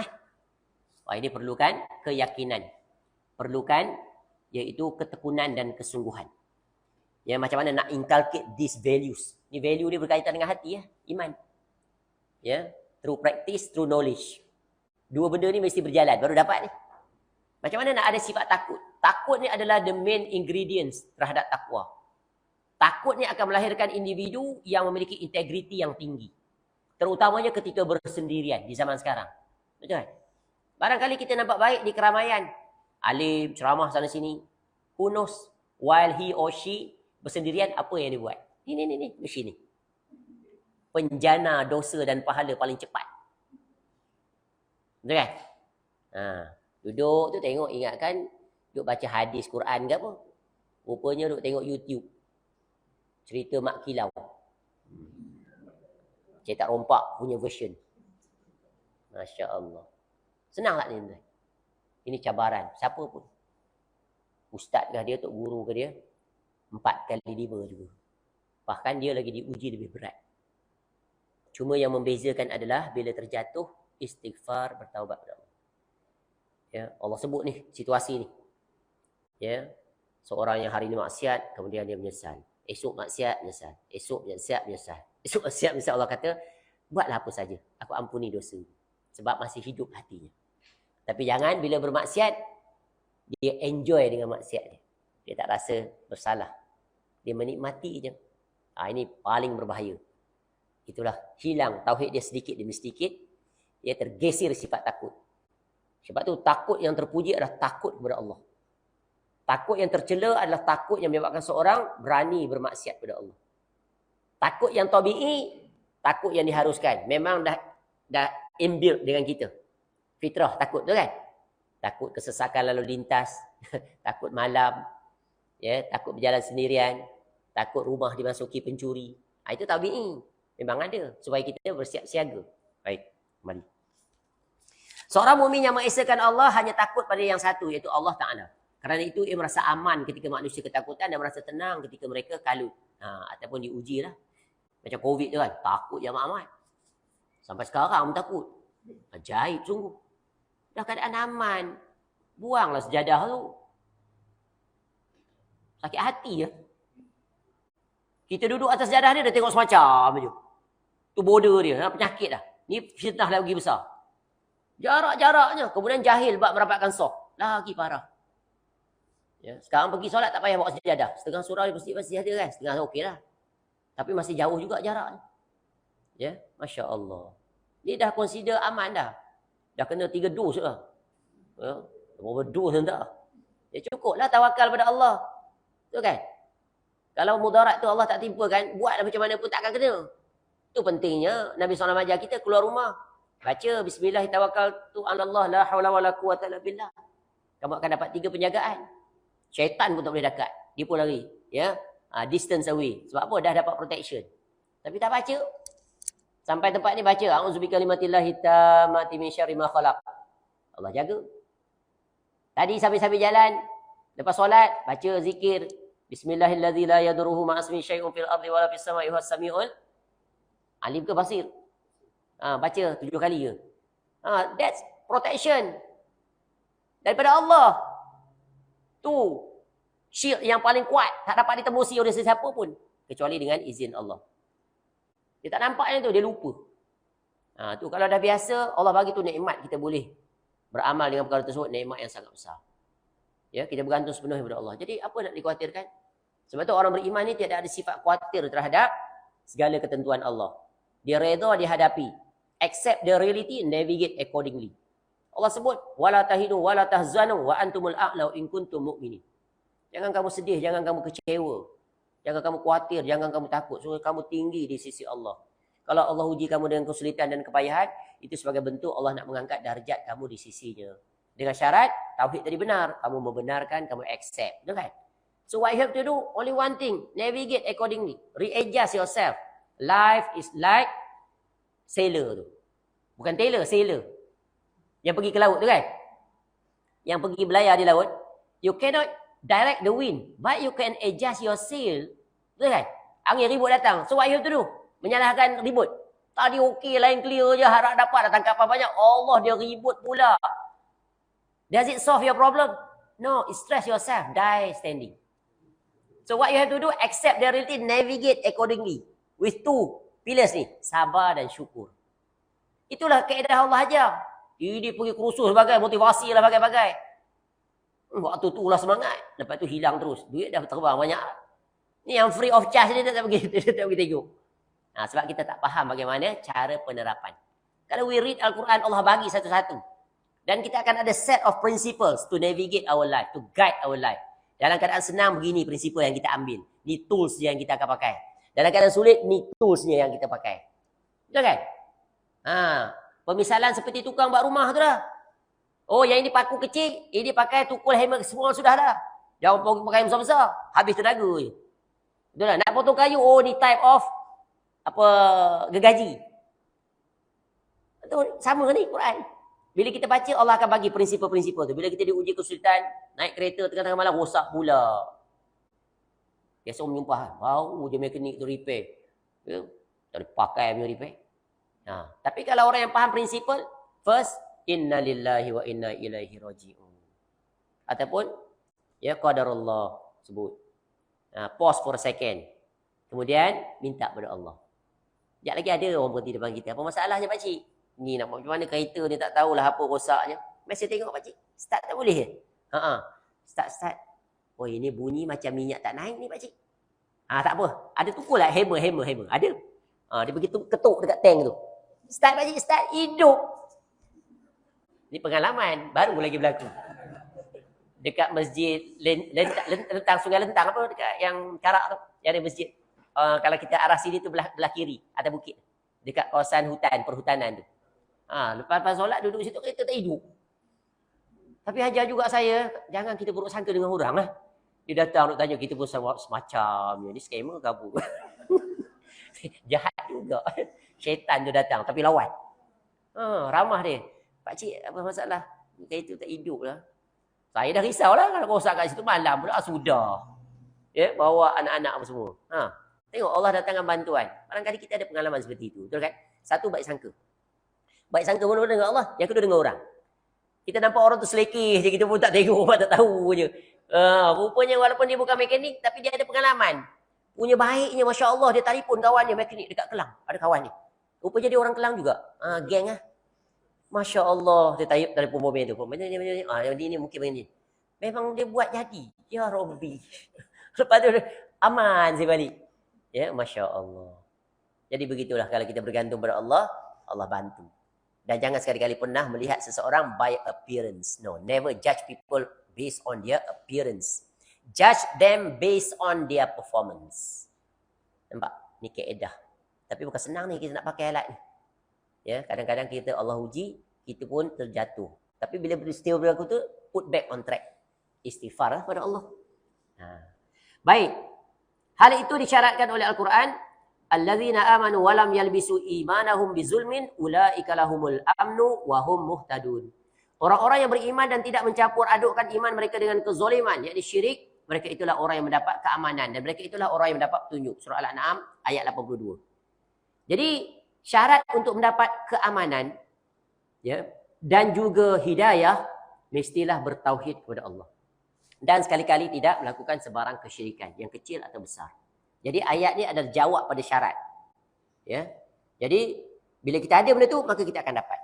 A: Wah, ini perlukan keyakinan. Perlukan iaitu ketekunan dan kesungguhan. Ya, macam mana nak inculcate these values. Ni value dia berkaitan dengan hati iman. Ya, through practice, through knowledge. Dua benda ni mesti berjalan baru dapat ni. Macam mana nak ada sifat takut? Takut ni adalah the main ingredients terhadap takwa. Takut ni akan melahirkan individu yang memiliki integriti yang tinggi. Terutamanya ketika bersendirian di zaman sekarang. Betul kan? Barangkali kita nampak baik di keramaian. Alim, ceramah sana sini. Who knows? While he or she bersendirian, apa yang dia buat? Ni, mesin ni. Penjana dosa dan pahala paling cepat. Betul kan? Duduk tu tengok, ingatkan duduk baca hadis Quran ke apa. Rupanya duduk tengok YouTube. Cerita Mak Kilau. Cetak rompak punya version. Masya Allah. Senang tak ni? Ini cabaran. Siapa pun. Ustaz kah dia, tok guru ke dia. 4 kali 5 juga. Bahkan dia lagi diuji lebih berat. Cuma yang membezakan adalah bila terjatuh, istighfar, bertaubat kepada Allah. Ya, Allah sebut ni, situasi ni. Ya, seorang yang hari ni maksiat, kemudian dia menyesal. Esok maksiat, menyesal. Esok maksiat, menyesal. Esok maksiat, menyesal. Allah kata, buatlah apa saja. Aku ampuni dosa. Sebab masih hidup hatinya. Tapi jangan bila bermaksiat, dia enjoy dengan maksiat dia. Dia tak rasa bersalah. Dia menikmati je. Ini paling berbahaya. Itulah hilang tauhid dia sedikit demi sedikit. Dia tergesir sifat takut. Sebab tu takut yang terpuji adalah takut kepada Allah. Takut yang tercela adalah takut yang menyebabkan seorang berani bermaksiat kepada Allah. Takut yang tabi'i, takut yang diharuskan. Memang dah inbuilt dengan kita. Fitrah takut tu kan? Takut kesesakan lalu lintas, takut malam, ya, takut berjalan sendirian, takut rumah dimasuki pencuri. Itu tabi'i. Memang ada supaya kita bersiap siaga. Baik, kembali. Seorang mukmin yang mengesahkan Allah hanya takut pada yang satu, iaitu Allah Ta'ala. Kerana itu ia merasa aman ketika manusia ketakutan dan merasa tenang ketika mereka kalut. Ataupun diuji lah. Macam COVID tu kan, takut je amat-amat. Sampai sekarang pun takut. Ajaib sungguh. Dah keadaan aman. Buanglah sejadah tu. Sakit hati je. Kita duduk atas sejadah dia, dah tengok semacam je. Tu border dia, penyakit dah. Ni fitnah lagi besar. Jarak-jaraknya. Kemudian jahil bab merapatkan soft. Lagi parah. Ya, sekarang pergi solat tak payah bawa sejadah. Setengah surau di masjid ada kan. Setengah okey lah. Tapi masih jauh juga jaraknya. Ya, Masya Allah. Dia dah consider aman dah. Dah kena 3 dos lah. Ya, berapa dos tak? Ya cukup lah tawakal pada Allah. Tu kan? Kalau mudarat tu Allah tak timpa kan, buatlah macam mana pun tak akan kena. Tu pentingnya Nabi SAW ajar kita keluar rumah. Baca Bismillahirrahmanirrahim. La hawla wa la quwwata illa billah. Kamu akan dapat 3 penjagaan. Syaitan pun tak boleh dekat. Dia pun lari. Ya? Distance away. Sebab apa? Dah dapat protection. Tapi tak baca. Sampai tempat ni baca. A'udzubika kalimatillahi tammati min syarri ma khalaq. Allah jaga. Tadi sambil-sambil jalan. Lepas solat. Baca zikir. Bismillahirrahmanirrahim. La yaduruhu ma'asmi syai'un fil ardi wala fis sama'i huwas sami'ul alim ke basir. Baca 7 kali je. That's protection. Daripada Allah. Tu shield yang paling kuat. Tak dapat ditembusi oleh sesiapa pun. Kecuali dengan izin Allah. Dia tak nampaknya tu. Dia lupa. Tu kalau dah biasa, Allah bagi tu nikmat kita boleh beramal dengan perkara tersebut. Nikmat yang sangat besar. Ya, kita bergantung sepenuhnya kepada Allah. Jadi apa nak dikhawatirkan? Sebab tu orang beriman ni tidak ada sifat khawatir terhadap segala ketentuan Allah. Dia redha dihadapi. Accept the reality, navigate accordingly. Allah sebut, wala tahinu wala tahzanu wa antumul a'la in kuntum mu'minin. Jangan kamu sedih, jangan kamu kecewa. Jangan kamu khawatir, jangan kamu takut. So, kamu tinggi di sisi Allah. Kalau Allah uji kamu dengan kesulitan dan kepayahan, itu sebagai bentuk Allah nak mengangkat darjat kamu di sisinya. Dengan syarat, tauhid tadi benar. Kamu membenarkan, kamu accept. Betul kan? So what you have to do, only one thing. Navigate accordingly. Readjust yourself. Life is like sailor tu. Bukan tailor, sailor. Yang pergi ke laut tu kan? Yang pergi belayar di laut. You cannot direct the wind, but you can adjust your sail. Betul kan? Angin ribut datang. So what you have to do? Menyalahkan ribut. Tadi okey, lain clear je, harap dapat datang kapal banyak. Allah, dia ribut pula. Does it solve your problem? No, it stress yourself. Die standing. So what you have to do? Accept the reality, navigate accordingly. With two pillars ni. Sabar dan syukur. Itulah kaedah Allah ajar. Dia pergi kursus sebagai motivasi lah bagai-bagai. Waktu tu lah semangat. Lepas tu hilang terus. Duit dah terbang banyak. Ni yang free of charge dia tak pergi, dia tak pergi tengok. Nah, sebab kita tak faham bagaimana cara penerapan. Kalau we read Al-Quran, Allah bagi satu-satu. Dan kita akan ada set of principles to navigate our life, to guide our life. Dalam keadaan senang begini prinsipal yang kita ambil. Ni tools yang kita akan pakai. Dalam keadaan sulit, ni toolsnya yang kita pakai. Betul kan? Pemisalan seperti tukang buat rumah tu lah. Oh, yang ini paku kecil, ini pakai tukul hammer, semua sudah dah. Jangan pakai besar-besar, habis tenaga je. Betul tak? Nak potong kayu, oh ni type of gergaji. Betul, sama ni Quran. Bila kita baca, Allah akan bagi prinsipal-prinsipal tu. Bila kita diuji kesulitan, naik kereta tengah-tengah malam, rosak pula. Biasa orang menyumpah, bau je mekanik tu repair. Ya? Tak pakai punya repair. Tapi kalau orang yang faham prinsipal, first, inna lillahi wa inna ilaihi raji'un. Ataupun, ya qadarullah, sebut. Pause for a second. Kemudian, minta kepada Allah. Sekejap lagi ada orang berhenti depan kita. Apa masalahnya pakcik? Ni nak macam mana kereta ni tak tahulah apa rosaknya. Mesti tengok pakcik. Start tak boleh ke? Start. Oh ini bunyi macam minyak tak naik ni pakcik. Tak apa. Ada tukul lah. Hammer. Ada. Dia pergi ketuk dekat tank tu. Start pakcik, start. Hidup. Ini pengalaman. Baru lagi berlaku. Dekat masjid Lentang, Sungai Lentang apa dekat yang Karak tu. Yang ada masjid. Kalau kita arah sini tu belah kiri. Ada bukit. Dekat kawasan hutan, perhutanan tu. Lepas solat duduk situ, kita tak hidup. Tapi ajar juga saya, jangan kita buruk sangka dengan orang lah. Dia datang nak tanya kita pun semacam ni scammer ke apa. Jahat juga. Syaitan tu datang tapi lawan. Ramah dia. Pakcik apa masalah? Kereta tak hidup lah. Saya dah risau lah kalau rosak kat situ malam pula sudah. Ya, bawa anak-anak apa semua. Tengok Allah datangkan bantuan. Barangkali kita ada pengalaman seperti itu. Betul kan? Satu, baik sangka. Baik sangka mula-mula dengan Allah. Yang kedua dengan orang. Kita nampak orang tu selekeh je. Kita pun tak tengok, tak tahu je. Rupanya walaupun dia bukan mekanik, tapi dia ada pengalaman. Punya baiknya, Masya Allah. Dia telefon kawan dia mekanik dekat Kelang. Ada kawan dia. Rupanya dia orang Kelang juga. Geng lah. Masya Allah. Dia telefon mobil tu. Ini mungkin begini. Memang dia buat jadi. Ya Rabbi. Lepas tu aman saya balik. Ya, Masya Allah. Jadi begitulah kalau kita bergantung pada Allah, Allah bantu. Dan jangan sekali-kali pernah melihat seseorang by appearance. No, never judge people based on their appearance. Judge them based on their performance. Nampak? Ni kaedah. Tapi bukan senang ni kita nak pakai alat ni. Ya, kadang-kadang kita Allah uji, kita pun terjatuh. Tapi bila peristiwa berlaku tu, put back on track. Istighfar lah pada Allah. Baik. Hal itu disyaratkan oleh Al-Quran. Allazina amanu walam yalbisu imanahum bizulmin ulaika lahumul amnu wa hum muhtadun. Orang-orang yang beriman dan tidak mencampur adukkan iman mereka dengan kezaliman, yakni syirik, mereka itulah orang yang mendapat keamanan dan mereka itulah orang yang mendapat petunjuk. Surah Al-An'am ayat 82. Jadi syarat untuk mendapat keamanan ya dan juga hidayah mestilah bertauhid kepada Allah. Dan sekali-kali tidak melakukan sebarang kesyirikan, yang kecil atau besar. Jadi ayat ni adalah jawab pada syarat. Ya. Jadi bila kita ada benda tu, maka kita akan dapat.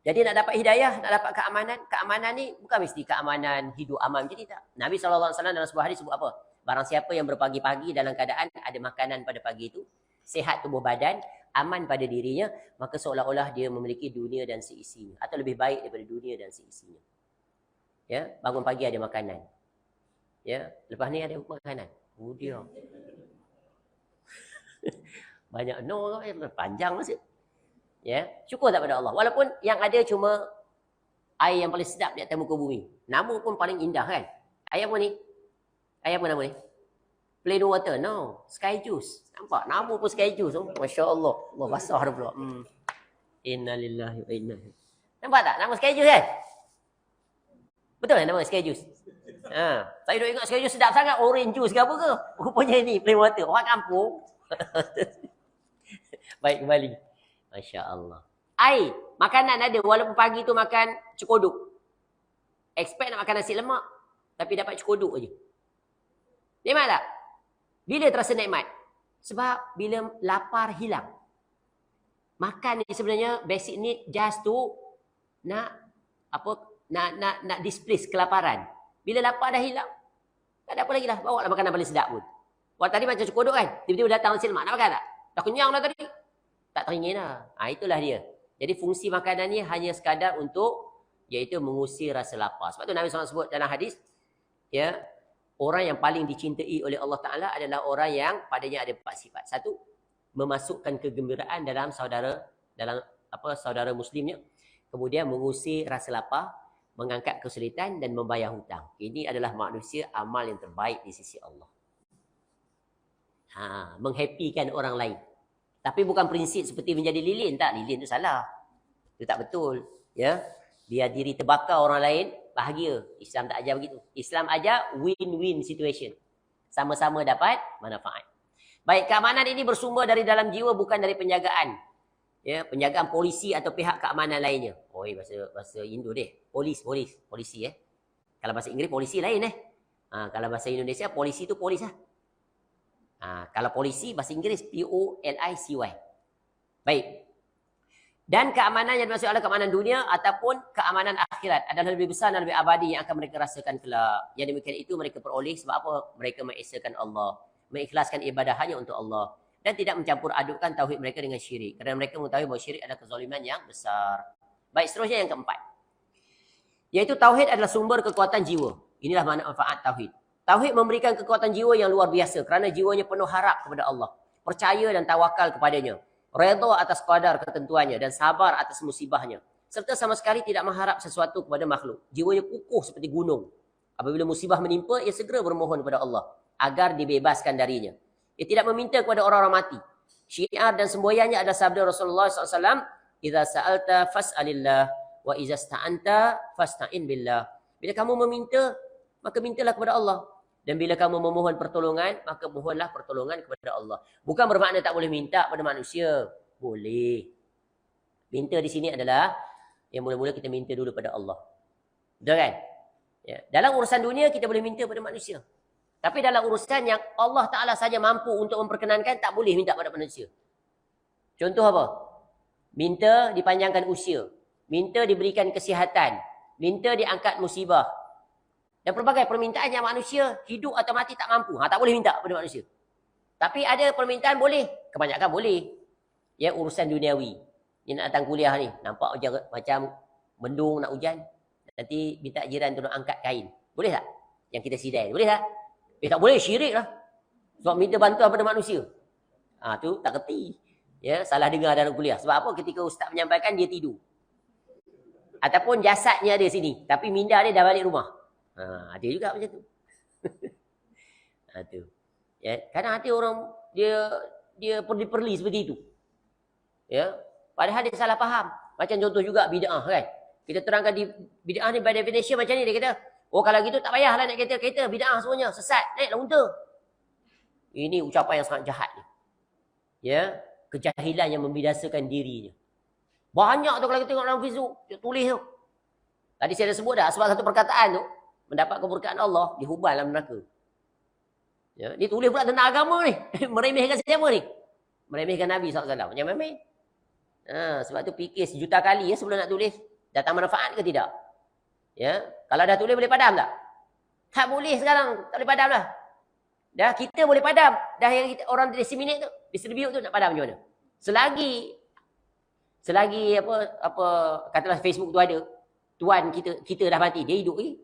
A: Jadi nak dapat hidayah, nak dapat keamanan. Keamanan ni bukan mesti keamanan hidup aman. Jadi tak. Nabi SAW dalam sebuah hadis sebut apa? Barang siapa yang berpagi-pagi dalam keadaan ada makanan pada pagi itu, sihat tubuh badan, aman pada dirinya, maka seolah-olah dia memiliki dunia dan seisinya. Atau lebih baik daripada dunia dan seisinya. Ya, bangun pagi ada makanan. Ya, lepas ni ada makanan. Oh dia. Banyak no, panjang masih. Ya, syukur tak pada Allah. Walaupun yang ada cuma air yang paling sedap di atas muka bumi. Nama pun paling indah kan? Air apa ni? Air apa nama ni? Plain water. No, sky juice. Nampak? Nama pun sky juice. Oh, Masya Allah. Allah basah dah pula. Inna lillahi wa inna ilaihi. Nampak tak? Nama sky juice kan? Betul kan nama sky juice? Saya duk ingat sky juice sedap sangat. Orange juice ke apa ke? Rupanya ni plain water. Orang kampung. Baik, kembali. Masya Allah. Air. Makanan ada. Walaupun pagi tu makan cekodok. Expect nak makan nasi lemak. Tapi dapat cekodok je. Nikmat tak? Bila terasa nikmat? Sebab bila lapar hilang. Makan ni sebenarnya basic need just to nak displace kelaparan. Bila lapar dah hilang, tak ada apa lagi lah. Bawa lah makanan paling sedap pun. Waktu tadi macam cekodok kan? Tiba-tiba datang nasi lemak. Nak makan tak? Dah kenyang dah tadi. Tak teringin lah. Itulah dia. Jadi fungsi makanan ni hanya sekadar untuk iaitu mengusir rasa lapar. Sebab tu Nabi SAW sebut dalam hadis, ya, orang yang paling dicintai oleh Allah Ta'ala adalah orang yang padanya ada 4 sifat. Satu, memasukkan kegembiraan dalam saudara muslimnya. Kemudian mengusir rasa lapar, mengangkat kesulitan dan membayar hutang. Ini adalah manusia amal yang terbaik di sisi Allah. Menghappykan orang lain. Tapi bukan prinsip seperti menjadi lilin. Tak, lilin tu salah. Itu tak betul. Ya, biar diri terbakar orang lain, bahagia. Islam tak ajar begitu. Islam ajar win-win situation. Sama-sama dapat manfaat. Baik, keamanan ini bersumber dari dalam jiwa, bukan dari penjagaan. Ya, penjagaan polisi atau pihak keamanan lainnya. Bahasa Indo deh. Polisi Kalau bahasa Inggeris polisi lain kalau bahasa Indonesia polisi tu polis lah. Kalau polisi bahasa Inggeris POLICY. Baik. Dan keamanan yang dimaksud adalah keamanan dunia ataupun keamanan akhirat adalah lebih besar dan lebih abadi yang akan mereka rasakan kelak. Yang demikian itu mereka peroleh sebab apa? Mereka mengesahkan Allah, mengikhlaskan ibadah hanya untuk Allah dan tidak mencampur adukkan tauhid mereka dengan syirik. Kerana mereka mengetahui bahawa syirik adalah kezaliman yang besar. Baik, seterusnya yang keempat. Iaitu tauhid adalah sumber kekuatan jiwa. Inilah manfaat tauhid. Tauhid memberikan kekuatan jiwa yang luar biasa kerana jiwanya penuh harap kepada Allah, percaya dan tawakal kepadanya, redha atas qadar ketentuannya dan sabar atas musibahnya, serta sama sekali tidak mengharap sesuatu kepada makhluk. Jiwanya kukuh seperti gunung. Apabila musibah menimpa, ia segera bermohon kepada Allah agar dibebaskan darinya. Ia tidak meminta kepada orang-orang mati. Syiar dan semboyannya adalah sabda Rasulullah SAW, "Idza sa'alta fas'alillah wa idza sta'anta fasta'in billah." Bila kamu meminta, maka mintalah kepada Allah. Dan bila kamu memohon pertolongan, maka mohonlah pertolongan kepada Allah. Bukan bermakna tak boleh minta pada manusia. Boleh. Minta di sini adalah, yang mula-mula kita minta dulu pada Allah. Betul kan? Ya. Dalam urusan dunia, kita boleh minta pada manusia. Tapi dalam urusan yang Allah Ta'ala saja mampu untuk memperkenankan, tak boleh minta pada manusia. Contoh apa? Minta dipanjangkan usia. Minta diberikan kesihatan. Minta diangkat musibah. Dan pelbagai permintaan yang manusia hidup atau mati tak mampu. Tak boleh minta pada manusia. Tapi ada permintaan boleh. Kebanyakan boleh. Ya, urusan duniawi. Ni nak datang kuliah ni. Nampak macam mendung nak hujan. Nanti minta jiran tolong angkat kain. Boleh tak? Yang kita sidai. Boleh tak? Tak boleh. Syirik lah. Sebab minta bantuan pada manusia. Tu tak kerti. Ya, salah dengar dalam kuliah. Sebab apa? Ketika ustaz menyampaikan, dia tidur. Ataupun jasadnya ada sini. Tapi minda dia dah balik rumah. Ada juga macam tu. Tu. Ya, kadang ada orang dia perli-perli seperti itu. Ya, padahal dia salah faham. Macam contoh juga bid'ah kan. Kita terangkan di bid'ah ni by definition macam ni, dia kata, kalau gitu tak payahlah naik kereta bid'ah semuanya, sesat, naiklah unta. Ini ucapan yang sangat jahat ni. Ya, kejahilan yang membidasakan dirinya. Banyak tu kalau kita tengok dalam Facebook, dia tulis tu. Tadi saya dah sebut dah, sebab satu perkataan tu mendapat keberkatan Allah, dihuban dalam neraka. Ya, dia tulis pula tentang agama ni. Meremehkan siapa ni? Meremehkan Nabi SAW. Macam main-main. Sebab tu fikir sejuta kali sebelum nak tulis. Datang manfaat ke tidak? Ya, kalau dah tulis boleh padam tak? Tak boleh sekarang. Tak boleh padam dah. Dah kita boleh padam. Dah yang orang disseminate tu, distribute tu nak padam macam mana? Selagi apa katalah Facebook tu ada, tuan kita dah mati, dia hidup lagi.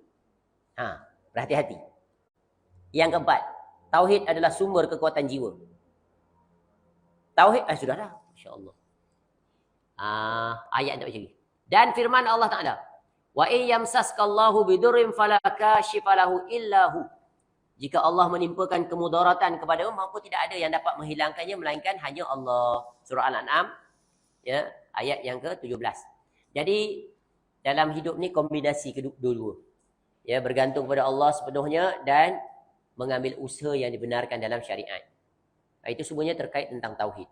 A: Berhati-hati. Yang keempat, tauhid adalah sumber kekuatan jiwa. Tauhid, sudah dah. Masya-Allah. Ayat tak baca lagi. Dan firman Allah Taala, "Wa in yamsaskallahu bidurrin fala kashifa lahu illa hu." Jika Allah menimpakan kemudaratan kepadamu, maka tidak ada yang dapat menghilangkannya melainkan hanya Allah. Surah Al-An'am, ya, ayat yang ke-17. Jadi dalam hidup ni kombinasi kedua-dua. Ya, bergantung kepada Allah sepenuhnya dan mengambil usaha yang dibenarkan dalam syariat. Itu semuanya terkait tentang tauhid.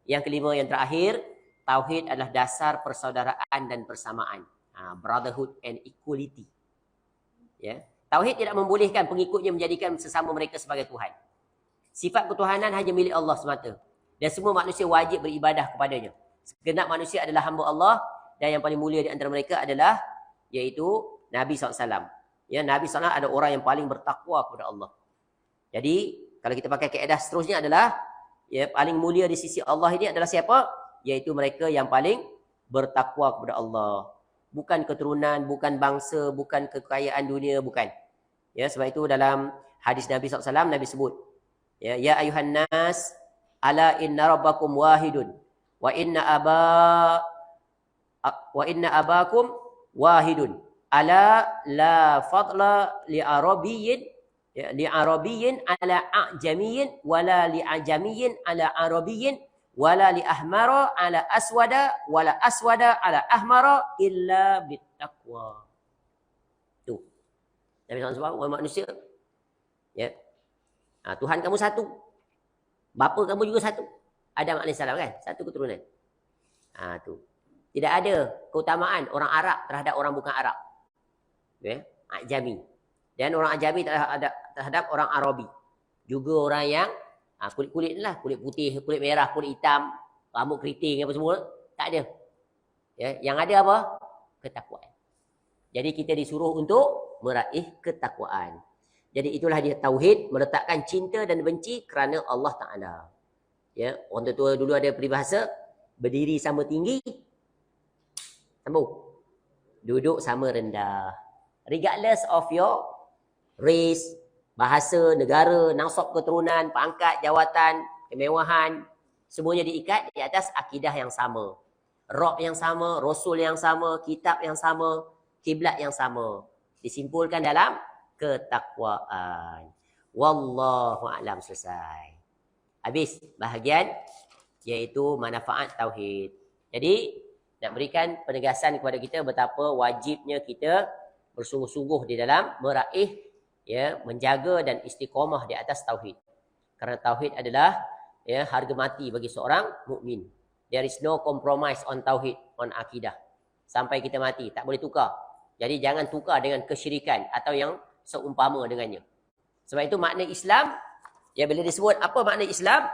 A: Yang kelima, yang terakhir, tauhid adalah dasar persaudaraan dan persamaan. Brotherhood and equality. Ya. Tauhid tidak membolehkan pengikutnya menjadikan sesama mereka sebagai Tuhan. Sifat ketuhanan hanya milik Allah semata. Dan semua manusia wajib beribadah kepadanya. Segenap manusia adalah hamba Allah. Dan yang paling mulia di antara mereka adalah, iaitu Nabi SAW. Ya, Nabi SAW ada orang yang paling bertakwa kepada Allah. Jadi, kalau kita pakai kaedah seterusnya adalah, ya, paling mulia di sisi Allah ini adalah siapa? Iaitu mereka yang paling bertakwa kepada Allah. Bukan keturunan, bukan bangsa, bukan kekayaan dunia, bukan. Ya, sebab itu dalam hadis Nabi SAW, Nabi sebut, ya ayuhan nas, ala inna rabbakum wahidun, wa inna abakum wahidun, ala la fadla li arabiyyin ala a'jamiyyin, wala li ajamiyyin ala arabiyyin, wala li ahmara ala aswada, wala aswada ala ahmara illa bittaqwa. Tu. Nabi SAW, orang manusia. Ya. Tuhan kamu satu. Bapa kamu juga satu. Adam AS kan? Satu keturunan. Tu. Tidak ada keutamaan orang Arab terhadap orang bukan Arab. Ya. Ajami. Dan orang Ajami terhadap orang Arabi. Juga orang yang kulit-kulit lah, kulit putih, kulit merah, kulit hitam, rambut keriting apa semua, tak ada. Ya, yang ada apa? Ketakwaan. Jadi kita disuruh untuk meraih ketakwaan. Jadi itulah dia tauhid, meletakkan cinta dan benci kerana Allah Taala. Ya, orang tua dulu ada peribahasa, berdiri sama tinggi, sambung, duduk sama rendah. Regardless of your race, bahasa, negara, nasab keturunan, pangkat, jawatan, kemewahan, semuanya diikat di atas akidah yang sama. Rob yang sama, Rasul yang sama, kitab yang sama, kiblat yang sama. Disimpulkan dalam ketakwaan. Wallahu a'lam, selesai. Habis bahagian iaitu manfaat tauhid. Jadi nak berikan penegasan kepada kita betapa wajibnya kita bersungguh-sungguh di dalam meraih, ya, menjaga dan istiqamah di atas tauhid. Kerana tauhid adalah, ya, harga mati bagi seorang mukmin. There is no compromise on tauhid, on akidah. Sampai kita mati, tak boleh tukar. Jadi jangan tukar dengan kesyirikan atau yang seumpama dengannya. Sebab itu makna Islam, ya, bila disebut apa makna Islam?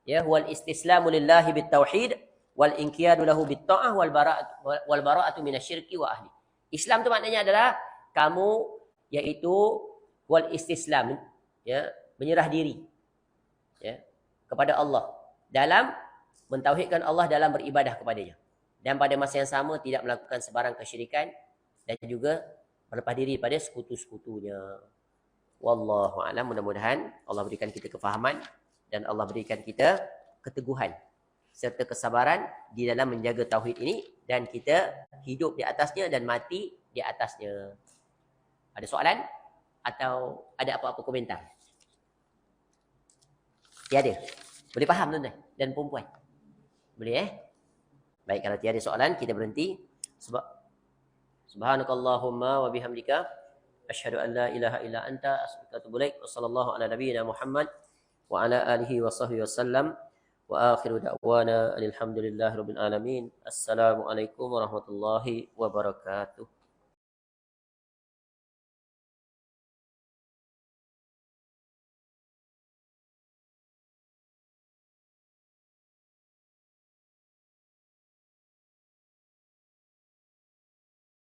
A: Ya, wal istislamu lillahi bitauhid wal inqiyadu lahu bitta'ah wal bara'atu minasyirki wa ahli. Islam tu maknanya adalah kamu, iaitu wal istislam, ya, menyerah diri, ya, kepada Allah dalam mentauhidkan Allah dalam beribadah kepadanya, dan pada masa yang sama tidak melakukan sebarang kesyirikan dan juga berlepas diri pada sekutu-sekutunya. Wallahu a'lam. Mudah-mudahan Allah berikan kita kefahaman dan Allah berikan kita keteguhan serta kesabaran di dalam menjaga tauhid ini, dan kita hidup di atasnya dan mati di atasnya. Ada soalan? Atau ada apa-apa komentar? Tiada. Boleh faham tuan-tuan dan perempuan? Boleh Baik, kalau tiada soalan kita berhenti. Subhanakallahumma wa bihamdika asyhadu an la ilaha illa anta astaghfiruka wa atubu ilaik. Wassallallahu ala nabiyyina Muhammad wa ala alihi wa sahbihi wasallam. Wa akhiru da'wana alhamdulillahi rabbil alamin. Assalamualaikum warahmatullahi wabarakatuh.